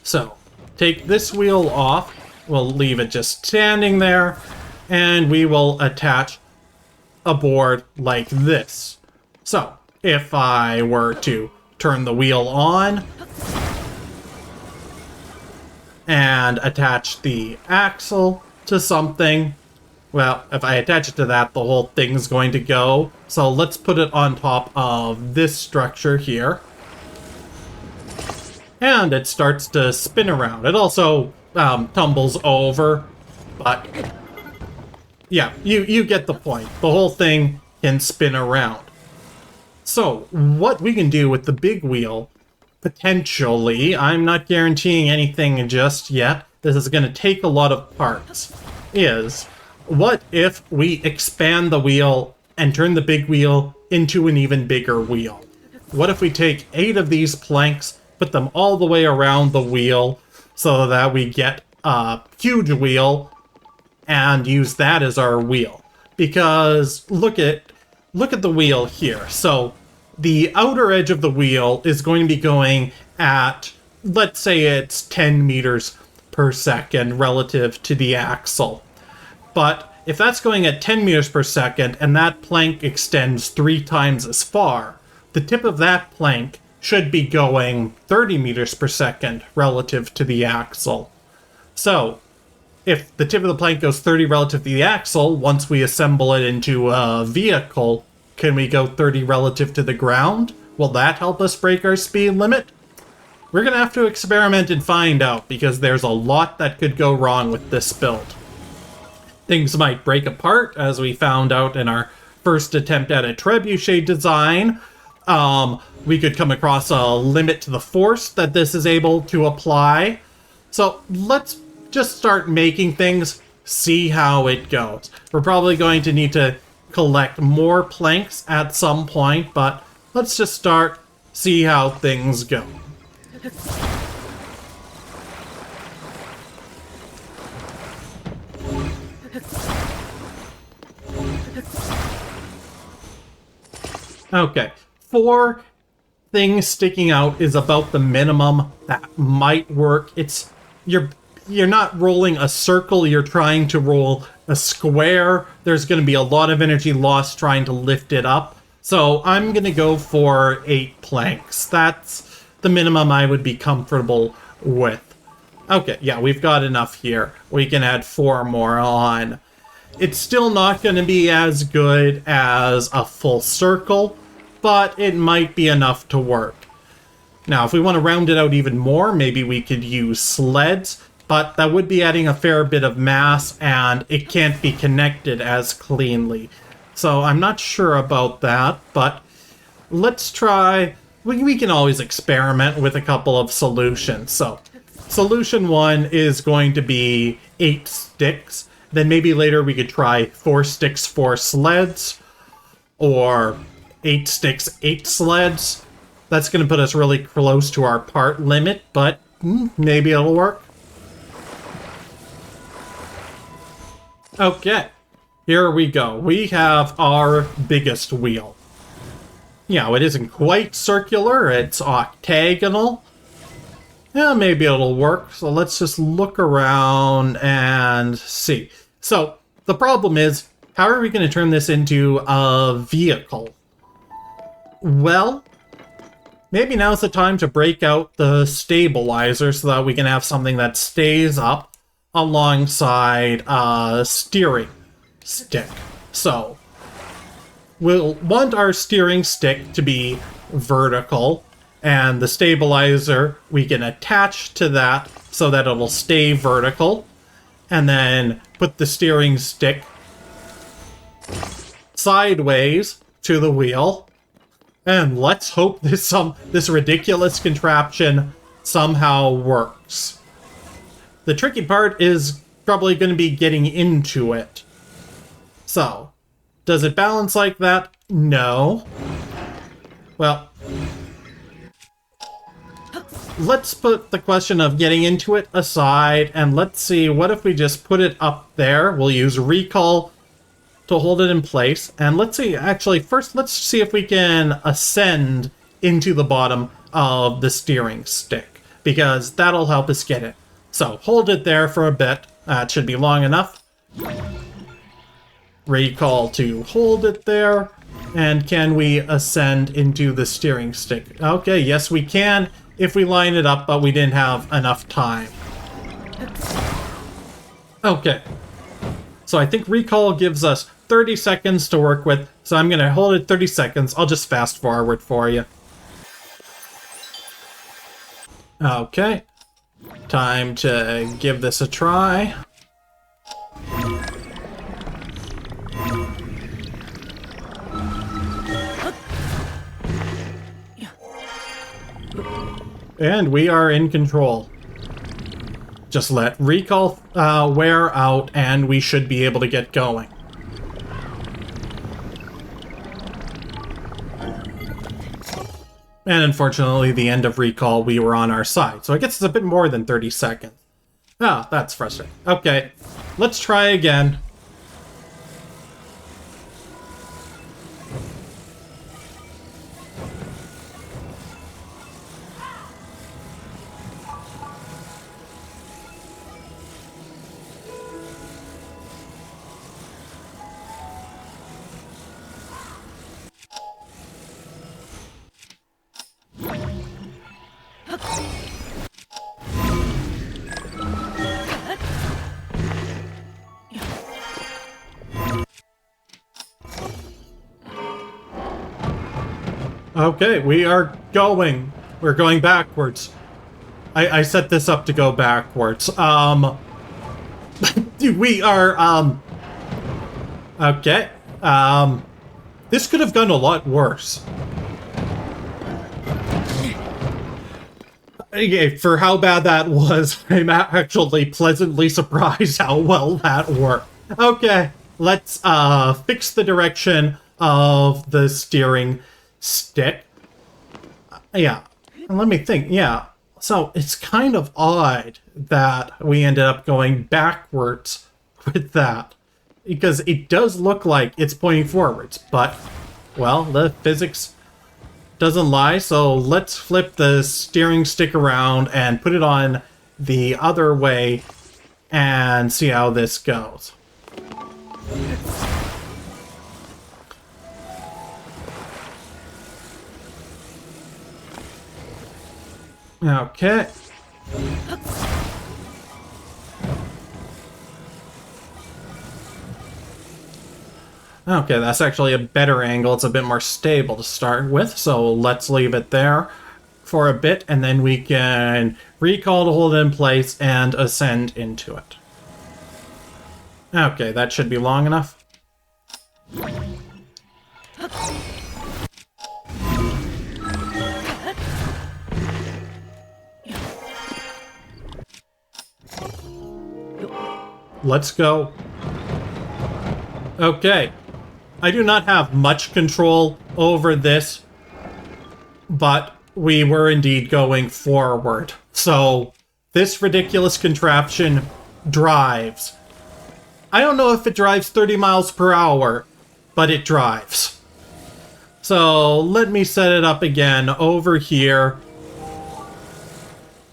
So, take this wheel off, we'll leave it just standing there, and we will attach a board like this. So, if I were to turn the wheel on and attach the axle to something, well, if I attach it to that, the whole thing's going to go. So let's put it on top of this structure here. And it starts to spin around. It also tumbles over, but yeah, you get the point. The whole thing can spin around. So what we can do with the big wheel, potentially, I'm not guaranteeing anything just yet, this is going to take a lot of parts, is what if we expand the wheel and turn the big wheel into an even bigger wheel? What if we take 8 of these planks, put them all the way around the wheel so that we get a huge wheel and use that as our wheel? Because look at the wheel here. So the outer edge of the wheel is going to be going at, let's say it's 10 meters per second relative to the axle. But if that's going at 10 meters per second and that plank extends 3 times as far, the tip of that plank should be going 30 meters per second relative to the axle. So if the tip of the plank goes 30 relative to the axle, once we assemble it into a vehicle, can we go 30 relative to the ground? Will that help us break our speed limit? We're going to have to experiment and find out, because there's a lot that could go wrong with this build. Things might break apart, as we found out in our first attempt at a trebuchet design. We could come across a limit to the force that this is able to apply. So let's just start making things, see how it goes. We're probably going to need to collect more planks at some point, but let's just start, see how things go. Okay, 4 things sticking out is about the minimum that might work. You're not rolling a circle, you're trying to roll a square. There's going to be a lot of energy lost trying to lift it up. So I'm going to go for 8 planks. That's the minimum I would be comfortable with. Okay, yeah, we've got enough here. We can add 4 more on. It's still not going to be as good as a full circle, but it might be enough to work. Now, if we want to round it out even more, maybe we could use sleds, but that would be adding a fair bit of mass, and it can't be connected as cleanly. So I'm not sure about that, but let's try. We can always experiment with a couple of solutions. So solution 1 is going to be 8 sticks. Then maybe later we could try 4 sticks, 4 sleds, or 8 sticks, 8 sleds. That's going to put us really close to our part limit, but maybe it'll work. Okay, here we go. We have our biggest wheel. Yeah, it isn't quite circular, it's octagonal. Yeah, maybe it'll work. So let's just look around and see. So the problem is, how are we going to turn this into a vehicle? Well, maybe now's the time to break out the stabilizer so that we can have something that stays up alongside a steering stick. So we'll want our steering stick to be vertical, and the stabilizer we can attach to that so that it'll stay vertical, and then put the steering stick sideways to the wheel, and let's hope this ridiculous contraption somehow works. The tricky part is probably going to be getting into it. So, does it balance like that? No. Well, let's put the question of getting into it aside, and let's see, what if we just put it up there? We'll use recall to hold it in place, and let's see, actually, first let's see if we can ascend into the bottom of the steering stick, because that'll help us get it. So, hold it there for a bit. It should be long enough. Recall to hold it there. And can we ascend into the steering stick? Okay, yes we can, if we line it up, but we didn't have enough time. Okay. So I think recall gives us 30 seconds to work with, so I'm going to hold it 30 seconds. I'll just fast forward for you. Okay. Time to give this a try. And we are in control. just let recall wear out, and we should be able to get going. And unfortunately, the end of recall, we were on our side. So I guess it's a bit more than 30 seconds. Oh, that's frustrating. Okay, let's try again. Okay, we are going. We're going backwards. I set this up to go backwards. We are, okay. This could have gone a lot worse. Okay, for how bad that was, I'm actually pleasantly surprised how well that worked. Okay, let's, fix the direction of the steering stick. Yeah, and let me think. Yeah, so it's kind of odd that we ended up going backwards with that, because it does look like it's pointing forwards, but, well, the physics doesn't lie. So let's flip the steering stick around and put it on the other way and see how this goes. Okay. Okay, that's actually a better angle. It's a bit more stable to start with, so let's leave it there for a bit, and then we can recall to hold it in place and ascend into it. Okay, that should be long enough. Let's go. Okay. I do not have much control over this, but we were indeed going forward. So, this ridiculous contraption drives. I don't know if it drives 30 miles per hour, but it drives. So, let me set it up again over here.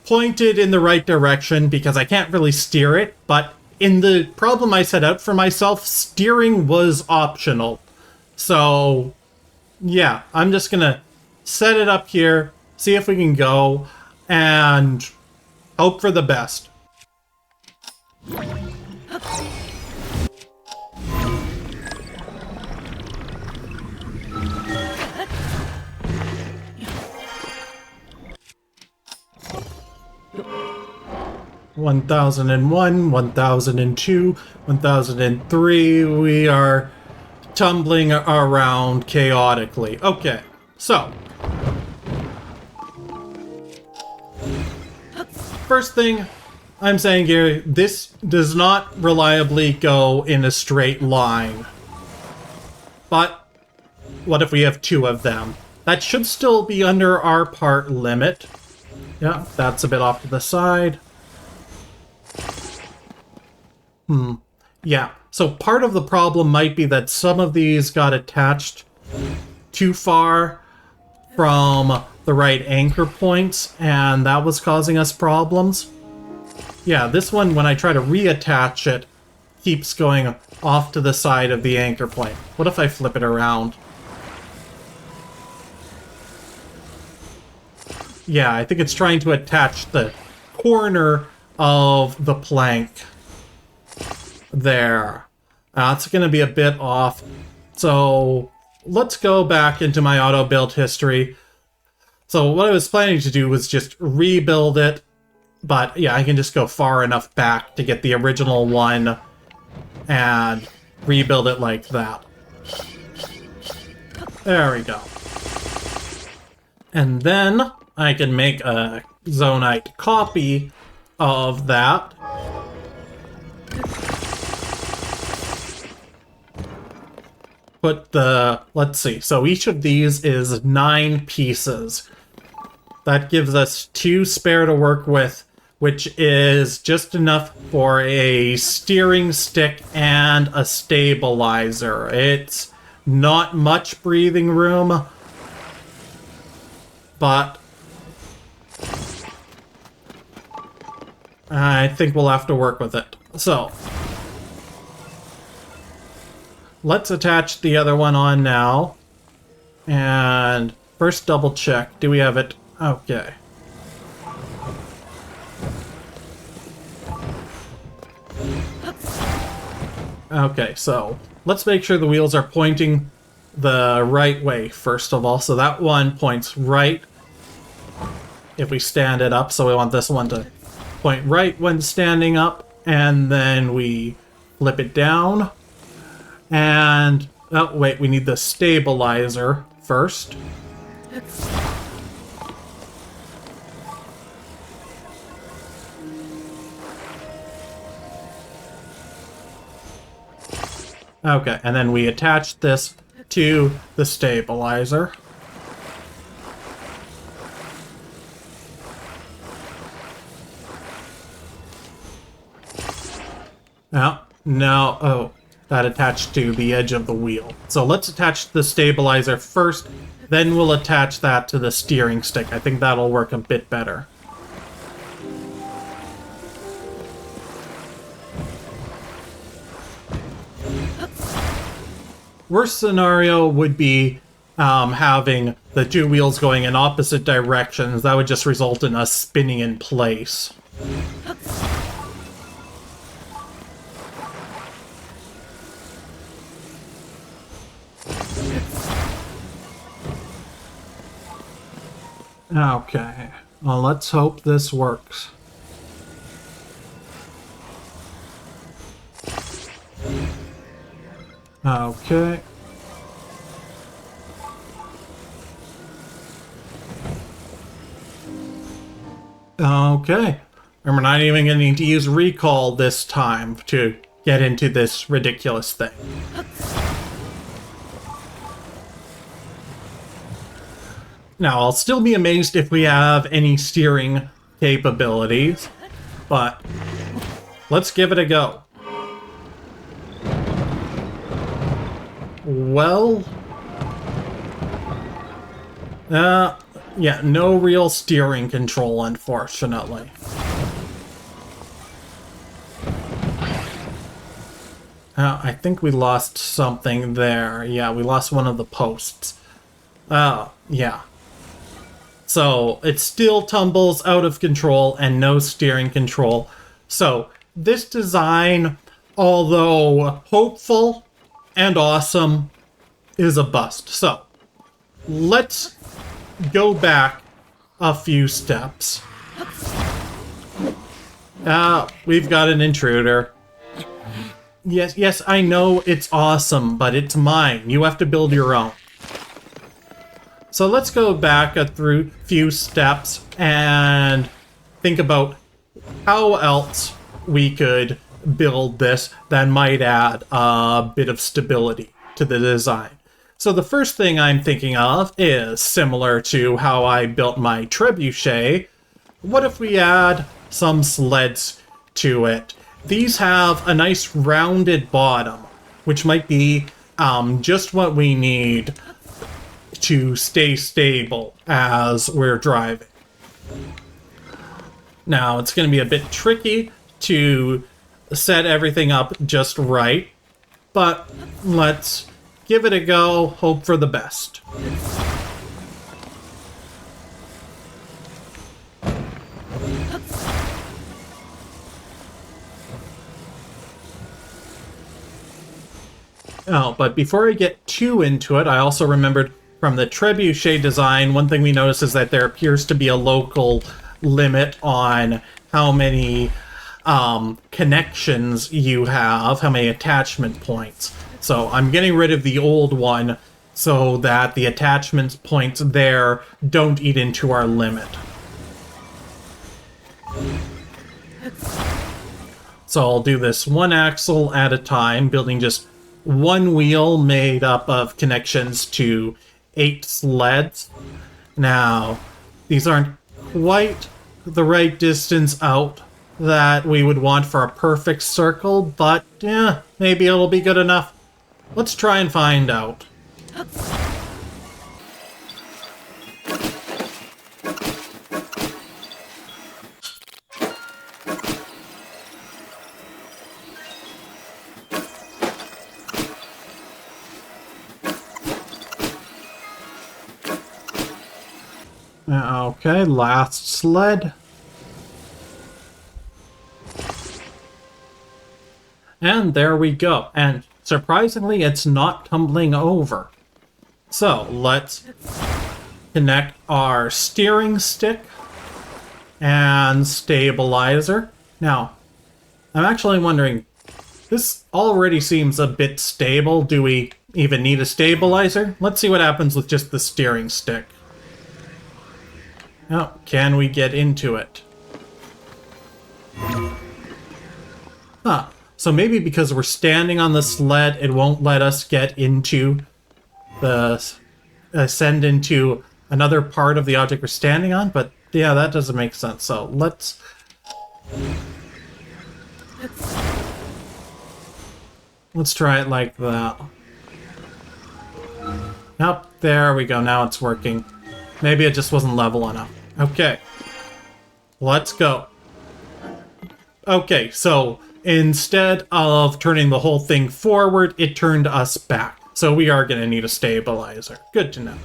Pointed in the right direction, because I can't really steer it, but in the problem I set out for myself, steering was optional. So, yeah, I'm just gonna set it up here, see if we can go, and hope for the best. One 1001, 1002, 1003. We are tumbling around chaotically. Okay, so first thing I'm saying here, this does not reliably go in a straight line. But what if we have two of them? That should still be under our part limit. Yeah, that's a bit off to the side. Yeah, so part of the problem might be that some of these got attached too far from the right anchor points, and that was causing us problems. Yeah, this one, when I try to reattach it, keeps going off to the side of the anchor point. What if I flip it around? Yeah, I think it's trying to attach the corner of the plank. There. It's going to be a bit off. So let's go back into my auto build history. So what I was planning to do was just rebuild it. But yeah, I can just go far enough back to get the original one and rebuild it like that. There we go. And then I can make a zonite copy of that. Put the, let's see, so each of these is 9 pieces. That gives us 2 spare to work with, which is just enough for a steering stick and a stabilizer. It's not much breathing room, but I think we'll have to work with it. So let's attach the other one on now. And first double check. Do we have it? Okay. Okay, so let's make sure the wheels are pointing the right way, first of all. So that one points right if we stand it up. So we want this one to point right when standing up. And then we flip it down. And, oh, wait, we need the stabilizer first. Okay, and then we attach this to the stabilizer. Now, oh, that attached to the edge of the wheel. So let's attach the stabilizer first, then we'll attach that to the steering stick. I think that'll work a bit better. Worst scenario would be having the 2 wheels going in opposite directions. That would just result in us spinning in place. Okay, well, let's hope this works. Okay. Okay. And we're not even going to need to use recall this time to get into this ridiculous thing. Now, I'll still be amazed if we have any steering capabilities, but let's give it a go. Well, yeah, no real steering control, unfortunately. I think we lost something there. Yeah, we lost one of the posts. Yeah. So it still tumbles out of control and no steering control. So this design, although hopeful and awesome, is a bust. So let's go back a few steps. We've got an intruder. Yes, I know it's awesome, but it's mine. You have to build your own. So let's go back a few steps and think about how else we could build this that might add a bit of stability to the design. So the first thing I'm thinking of is similar to how I built my trebuchet. What if we add some sleds to it? These have a nice rounded bottom, which might be just what we need to stay stable as we're driving. Now, it's going to be a bit tricky to set everything up just right, but let's give it a go, hope for the best. Oh, but before I get too into it, I also remembered from the trebuchet design, one thing we noticed is that there appears to be a local limit on how many connections you have, how many attachment points. So I'm getting rid of the old one so that the attachment points there don't eat into our limit. So I'll do this one axle at a time, building just one wheel made up of connections to 8 sleds. Now, these aren't quite the right distance out that we would want for a perfect circle, but yeah, maybe it'll be good enough. Let's try and find out. Okay, last sled. And there we go. And surprisingly, it's not tumbling over. So let's connect our steering stick and stabilizer. Now, I'm actually wondering, this already seems a bit stable. Do we even need a stabilizer? Let's see what happens with just the steering stick. Oh, can we get into it? Huh. So maybe because we're standing on the sled, it won't let us get into the... ascend into another part of the object we're standing on, but yeah, that doesn't make sense. So let's try it like that. Yep, there we go. Now it's working. Maybe it just wasn't level enough. Okay. Let's go. Okay, so instead of turning the whole thing forward, it turned us back. So we are going to need a stabilizer. Good to know.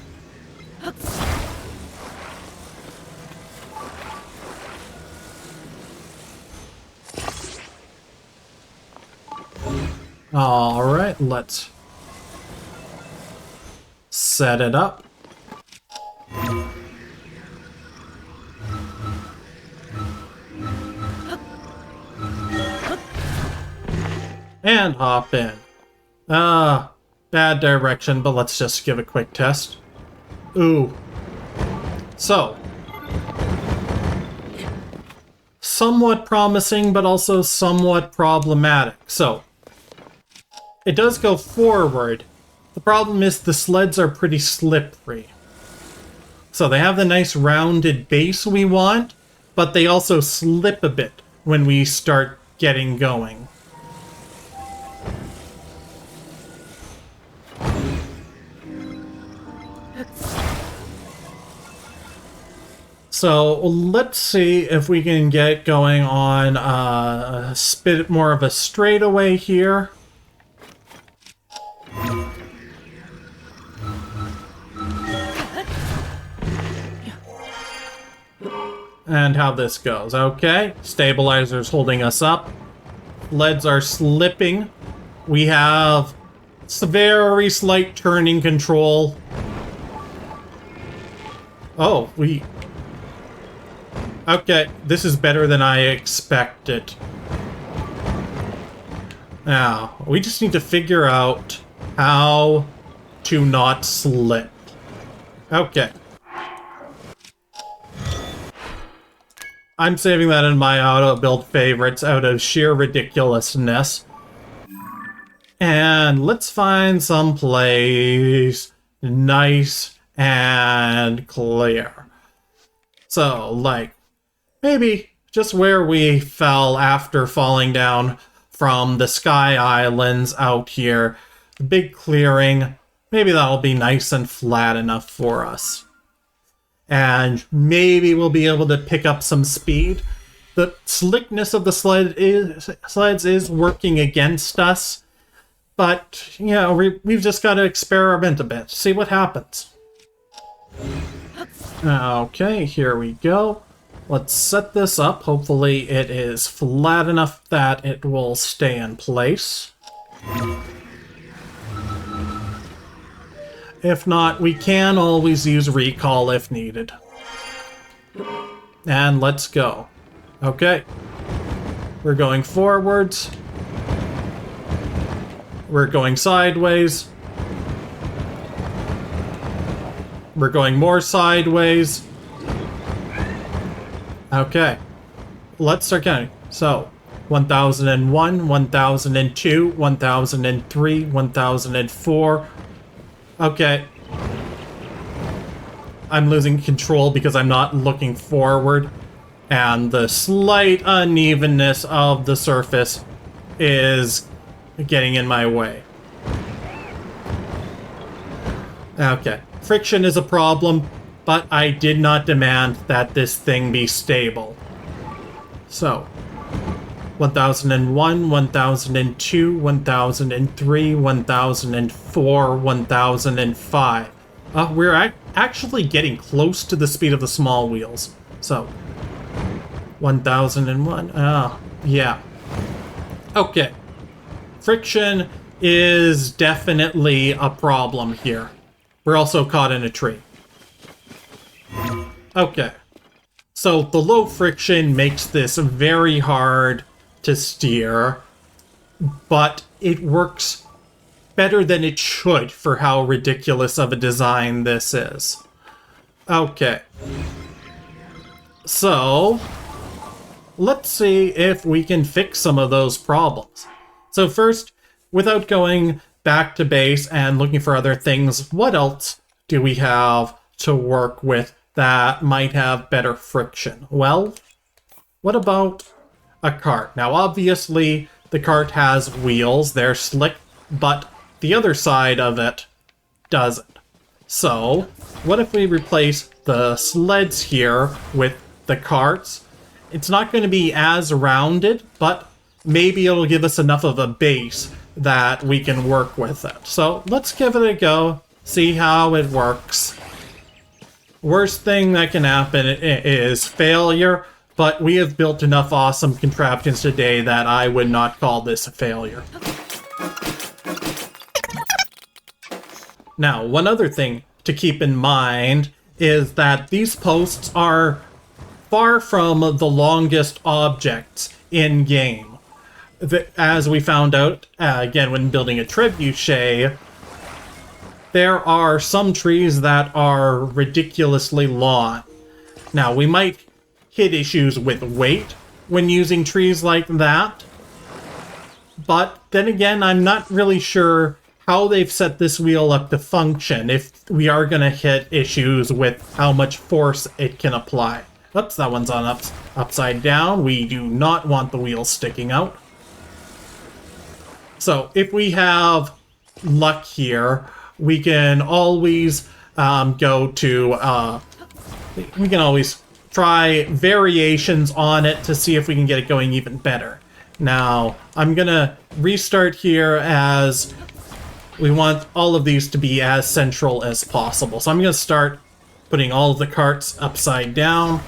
Alright, let's set it up. And hop in. Bad direction, but let's just give a quick test. Ooh. So. Somewhat promising, but also somewhat problematic. So. It does go forward. The problem is the sleds are pretty slippery. So they have the nice rounded base we want, but they also slip a bit when we start getting going. So let's see if we can get going on a bit more of a straightaway here. And how this goes. Okay, stabilizer's holding us up. Leads are slipping. We have very slight turning control. Oh, okay, this is better than I expected. Now, we just need to figure out how to not slip. Okay. I'm saving that in my auto-build favorites out of sheer ridiculousness. And let's find some place nice and clear. So, like, maybe just where we fell after falling down from the Sky Islands out here. The big clearing. Maybe that'll be nice and flat enough for us. And maybe we'll be able to pick up some speed. The slickness of the sleds is working against us. But, you know, we've just got to experiment a bit. See what happens. Okay, here we go. Let's set this up. Hopefully it is flat enough that it will stay in place. If not, we can always use recall if needed. And let's go. Okay. We're going forwards. We're going sideways. We're going more sideways. Okay. Let's start counting. So, 1001, 1002, 1003, 1004. Okay. I'm losing control because I'm not looking forward, and the slight unevenness of the surface is getting in my way. Okay. Friction is a problem, but I did not demand that this thing be stable. So, 1001, 1002, 1003, 1004, 1005. We're actually getting close to the speed of the small wheels. So, 1001, yeah. Okay. Friction is definitely a problem here. We're also caught in a tree. Okay. So the low friction makes this very hard to steer, but it works better than it should for how ridiculous of a design this is. Okay. So, let's see if we can fix some of those problems. So first, without going back to base and looking for other things, what else do we have to work with that might have better friction? Well, what about a cart? Now, obviously, the cart has wheels. They're slick, but the other side of it doesn't. So, what if we replace the sleds here with the carts? It's not going to be as rounded, but maybe it'll give us enough of a base that we can work with it. So, let's give it a go, see how it works. Worst thing that can happen is failure, but we have built enough awesome contraptions today that I would not call this a failure. Now, one other thing to keep in mind is that these posts are far from the longest objects in-game. As we found out, again, when building a trebuchet, there are some trees that are ridiculously long. Now, we might hit issues with weight when using trees like that, but then again, I'm not really sure how they've set this wheel up to function if we are going to hit issues with how much force it can apply. Oops, that one's on upside down. We do not want the wheels sticking out. So if we have luck here, we can always go to, we can always try variations on it to see if we can get it going even better. Now, I'm gonna restart here as we want all of these to be as central as possible. So I'm gonna start putting all of the carts upside down,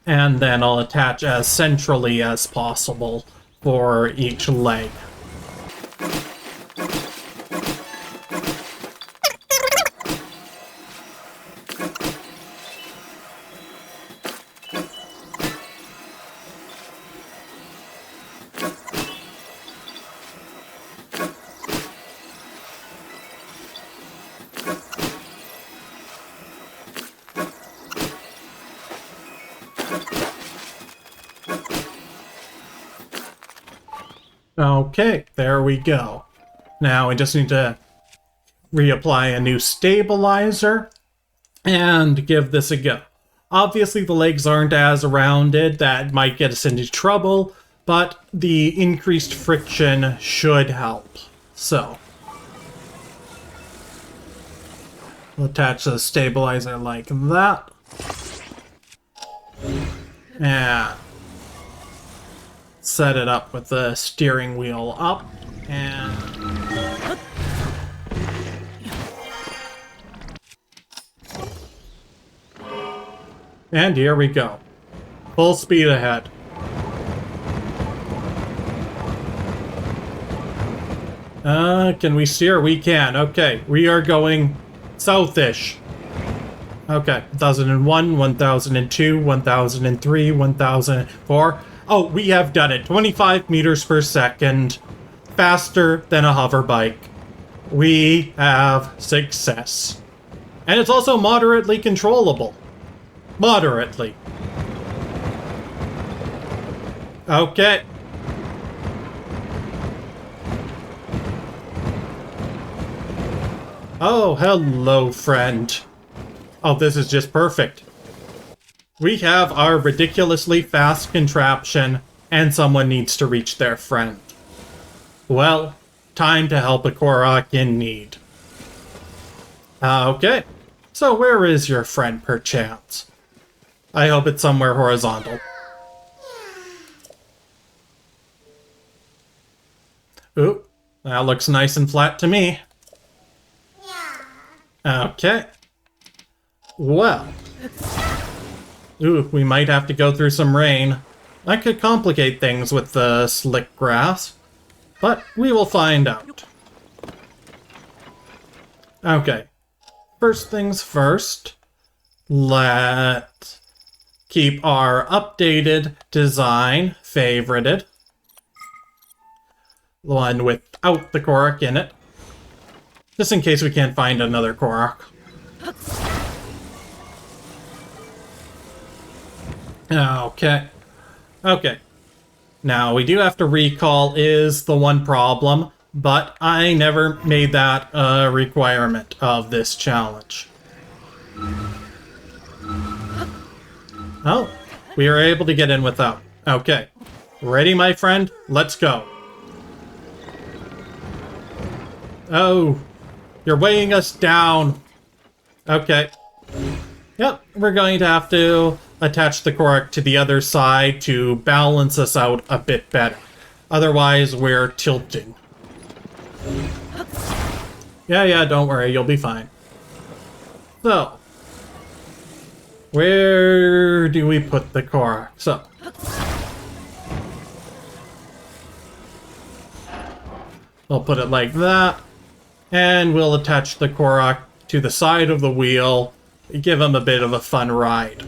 and then I'll attach as centrally as possible for each leg. Okay, there we go. Now we just need to reapply a new stabilizer and give this a go. Obviously the legs aren't as rounded, that might get us into trouble, but the increased friction should help. So, we'll attach the stabilizer like that. And set it up with the steering wheel up, and here we go. Full speed ahead. Can we steer? We can. Okay, we are going southish. Okay, 1001, 1002, 1003, 1004. Oh, we have done it. 25 meters per second. Faster than a hover bike. We have success. And it's also moderately controllable. Moderately. Okay. Oh, hello, friend. Oh, this is just perfect. We have our ridiculously fast contraption, and someone needs to reach their friend. Well, time to help a Korok in need. Okay, so where is your friend, perchance? I hope it's somewhere horizontal. Ooh, that looks nice and flat to me. Okay. Well. Ooh, we might have to go through some rain. That could complicate things with the slick grass. But we will find out. Okay. First things first. Let's keep our updated design favorited. The one without the Korok in it. Just in case we can't find another Korok. Okay. Okay. Now, we do have to recall is the one problem, but I never made that a requirement of this challenge. Oh, we are able to get in without. Okay. Ready, my friend? Let's go. Oh, you're weighing us down. Okay. Yep, we're going to have to attach the Korok to the other side to balance us out a bit better. Otherwise, we're tilting. Yeah, don't worry, you'll be fine. So, where do we put the Korok? So, we'll put it like that, and we'll attach the Korok to the side of the wheel, give him a bit of a fun ride.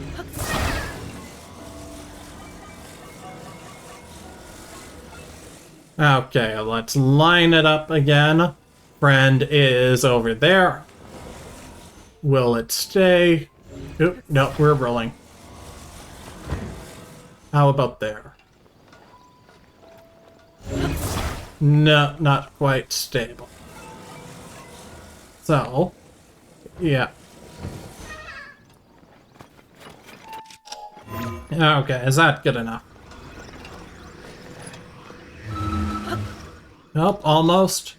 Okay, let's line it up again. Friend is over there. Will it stay? Oop, no, we're rolling. How about there? No, not quite stable. So, yeah. Okay, is that good enough? Nope, almost.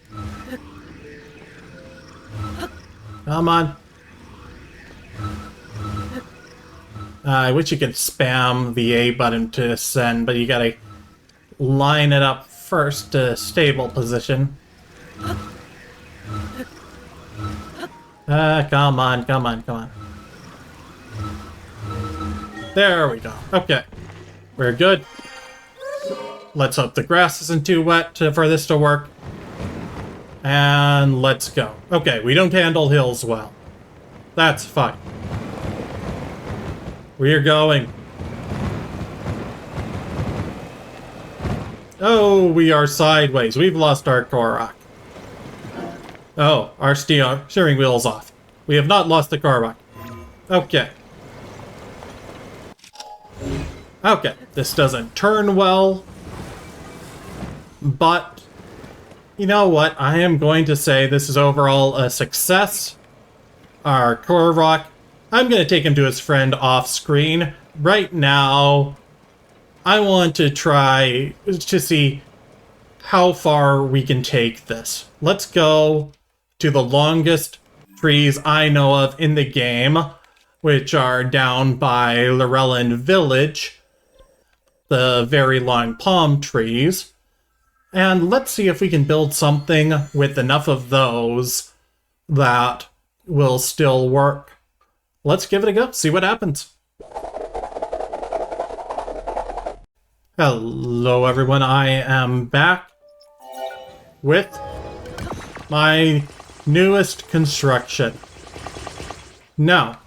Come on. I wish you could spam the A button to send, but you gotta line it up first to stable position. Come on. There we go. Okay. We're good. Let's hope the grass isn't too wet for this to work. And let's go. Okay, we don't handle hills well. That's fine. We're going. Oh, we are sideways. We've lost our Korok. Oh, our steering wheel's off. We have not lost the Korok. Okay. Okay, this doesn't turn well. But, you know what? I am going to say this is overall a success. Our Korok, I'm going to take him to his friend off screen. Right now, I want to try to see how far we can take this. Let's go to the longest trees I know of in the game, which are down by Lorellan Village, the very long palm trees. And let's see if we can build something with enough of those that will still work. Let's give it a go, see what happens. Hello everyone, I am back with my newest construction. Now,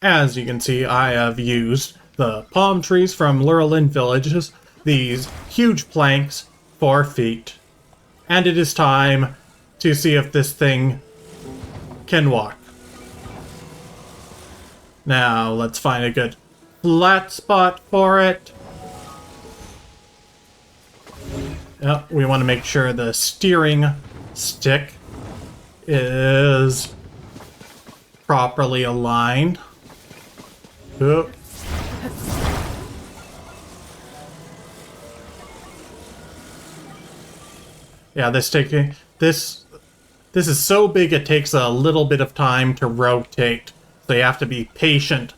as you can see, I have used the palm trees from Lurelin Villages, these huge planks, 4 feet. And it is time to see if this thing can walk. Now, let's find a good flat spot for it. Yep, we want to make sure the steering stick is properly aligned. Oop. Yeah, this is so big it takes a little bit of time to rotate. So you have to be patient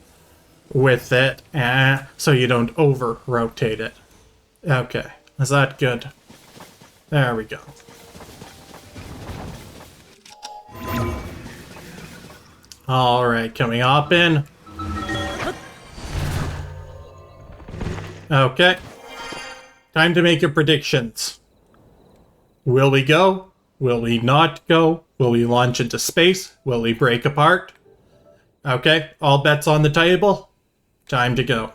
with it, so you don't over-rotate it. Okay, is that good? There we go. Alright, can we hop in? Okay. Time to make your predictions. Will we go? Will we not go? Will we launch into space? Will we break apart? Okay, all bets on the table. Time to go.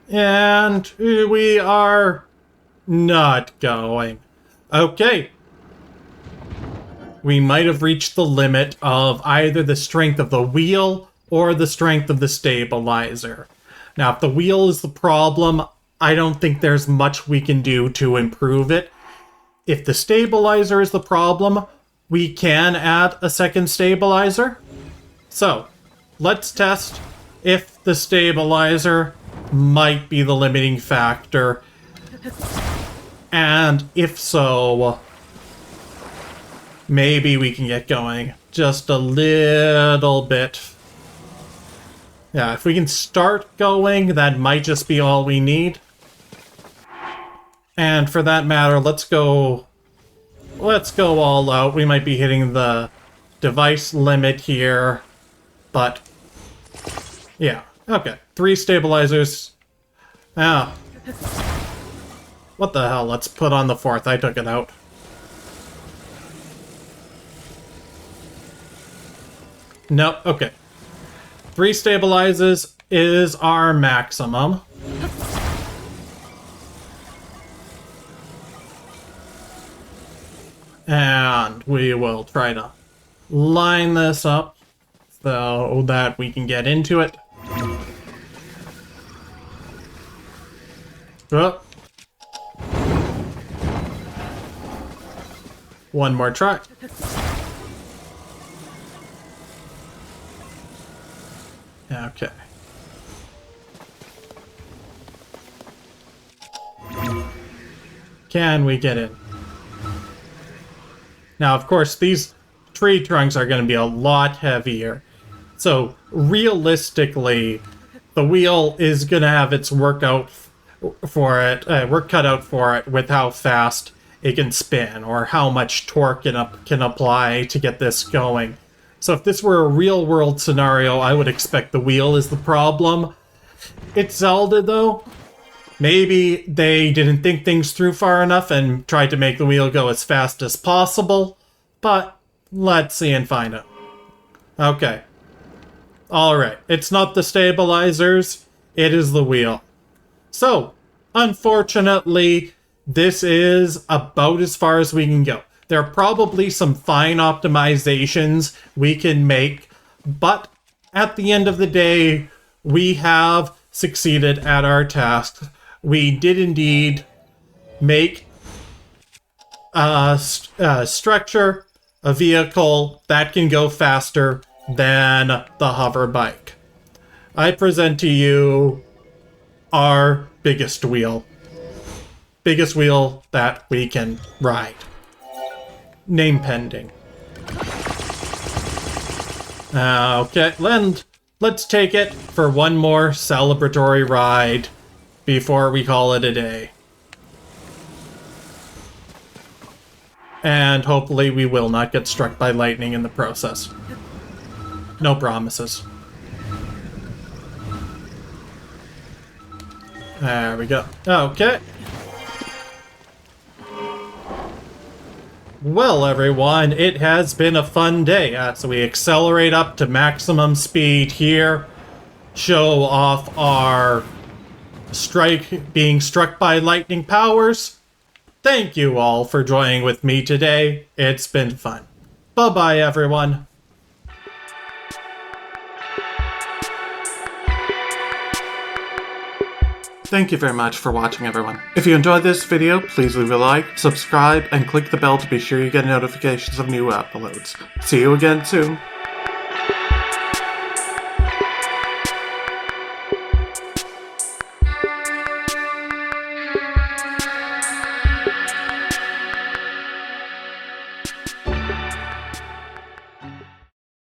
And we are not going. Okay. We might have reached the limit of either the strength of the wheel or the strength of the stabilizer. Now, if the wheel is the problem, I don't think there's much we can do to improve it. If the stabilizer is the problem, we can add a second stabilizer. So, let's test if the stabilizer might be the limiting factor. And if so, maybe we can get going just a little bit. Yeah, if we can start going, that might just be all we need. And for that matter, let's go all out. We might be hitting the device limit here, but yeah, okay. 3 stabilizers. Ah. What the hell? Let's put on the 4th. I took it out. Nope, okay. 3 stabilizers is our maximum. And we will try to line this up so that we can get into it. Oh. One more try. Okay. Can we get in? Now, of course, these tree trunks are going to be a lot heavier. So, realistically, the wheel is going to have its work cut out for it with how fast it can spin or how much torque it can apply to get this going. So if this were a real-world scenario, I would expect the wheel is the problem. It's Zelda, though. Maybe they didn't think things through far enough and tried to make the wheel go as fast as possible. But let's see and find out. Okay. Alright, it's not the stabilizers, it is the wheel. So, unfortunately, this is about as far as we can go. There are probably some fine optimizations we can make, but at the end of the day, we have succeeded at our task. We did indeed make a structure, a vehicle that can go faster than the hover bike. I present to you our biggest wheel. Biggest wheel that we can ride. Name pending. Okay, let's take it for one more celebratory ride before we call it a day. And hopefully we will not get struck by lightning in the process. No promises. There we go. Okay. Well, everyone, it has been a fun day. So we accelerate up to maximum speed here, show off our being struck by lightning powers. Thank you all for joining with me today. It's been fun. Bye-bye, everyone. Thank you very much for watching, everyone. If you enjoyed this video, please leave a like, subscribe, and click the bell to be sure you get notifications of new uploads. See you again soon.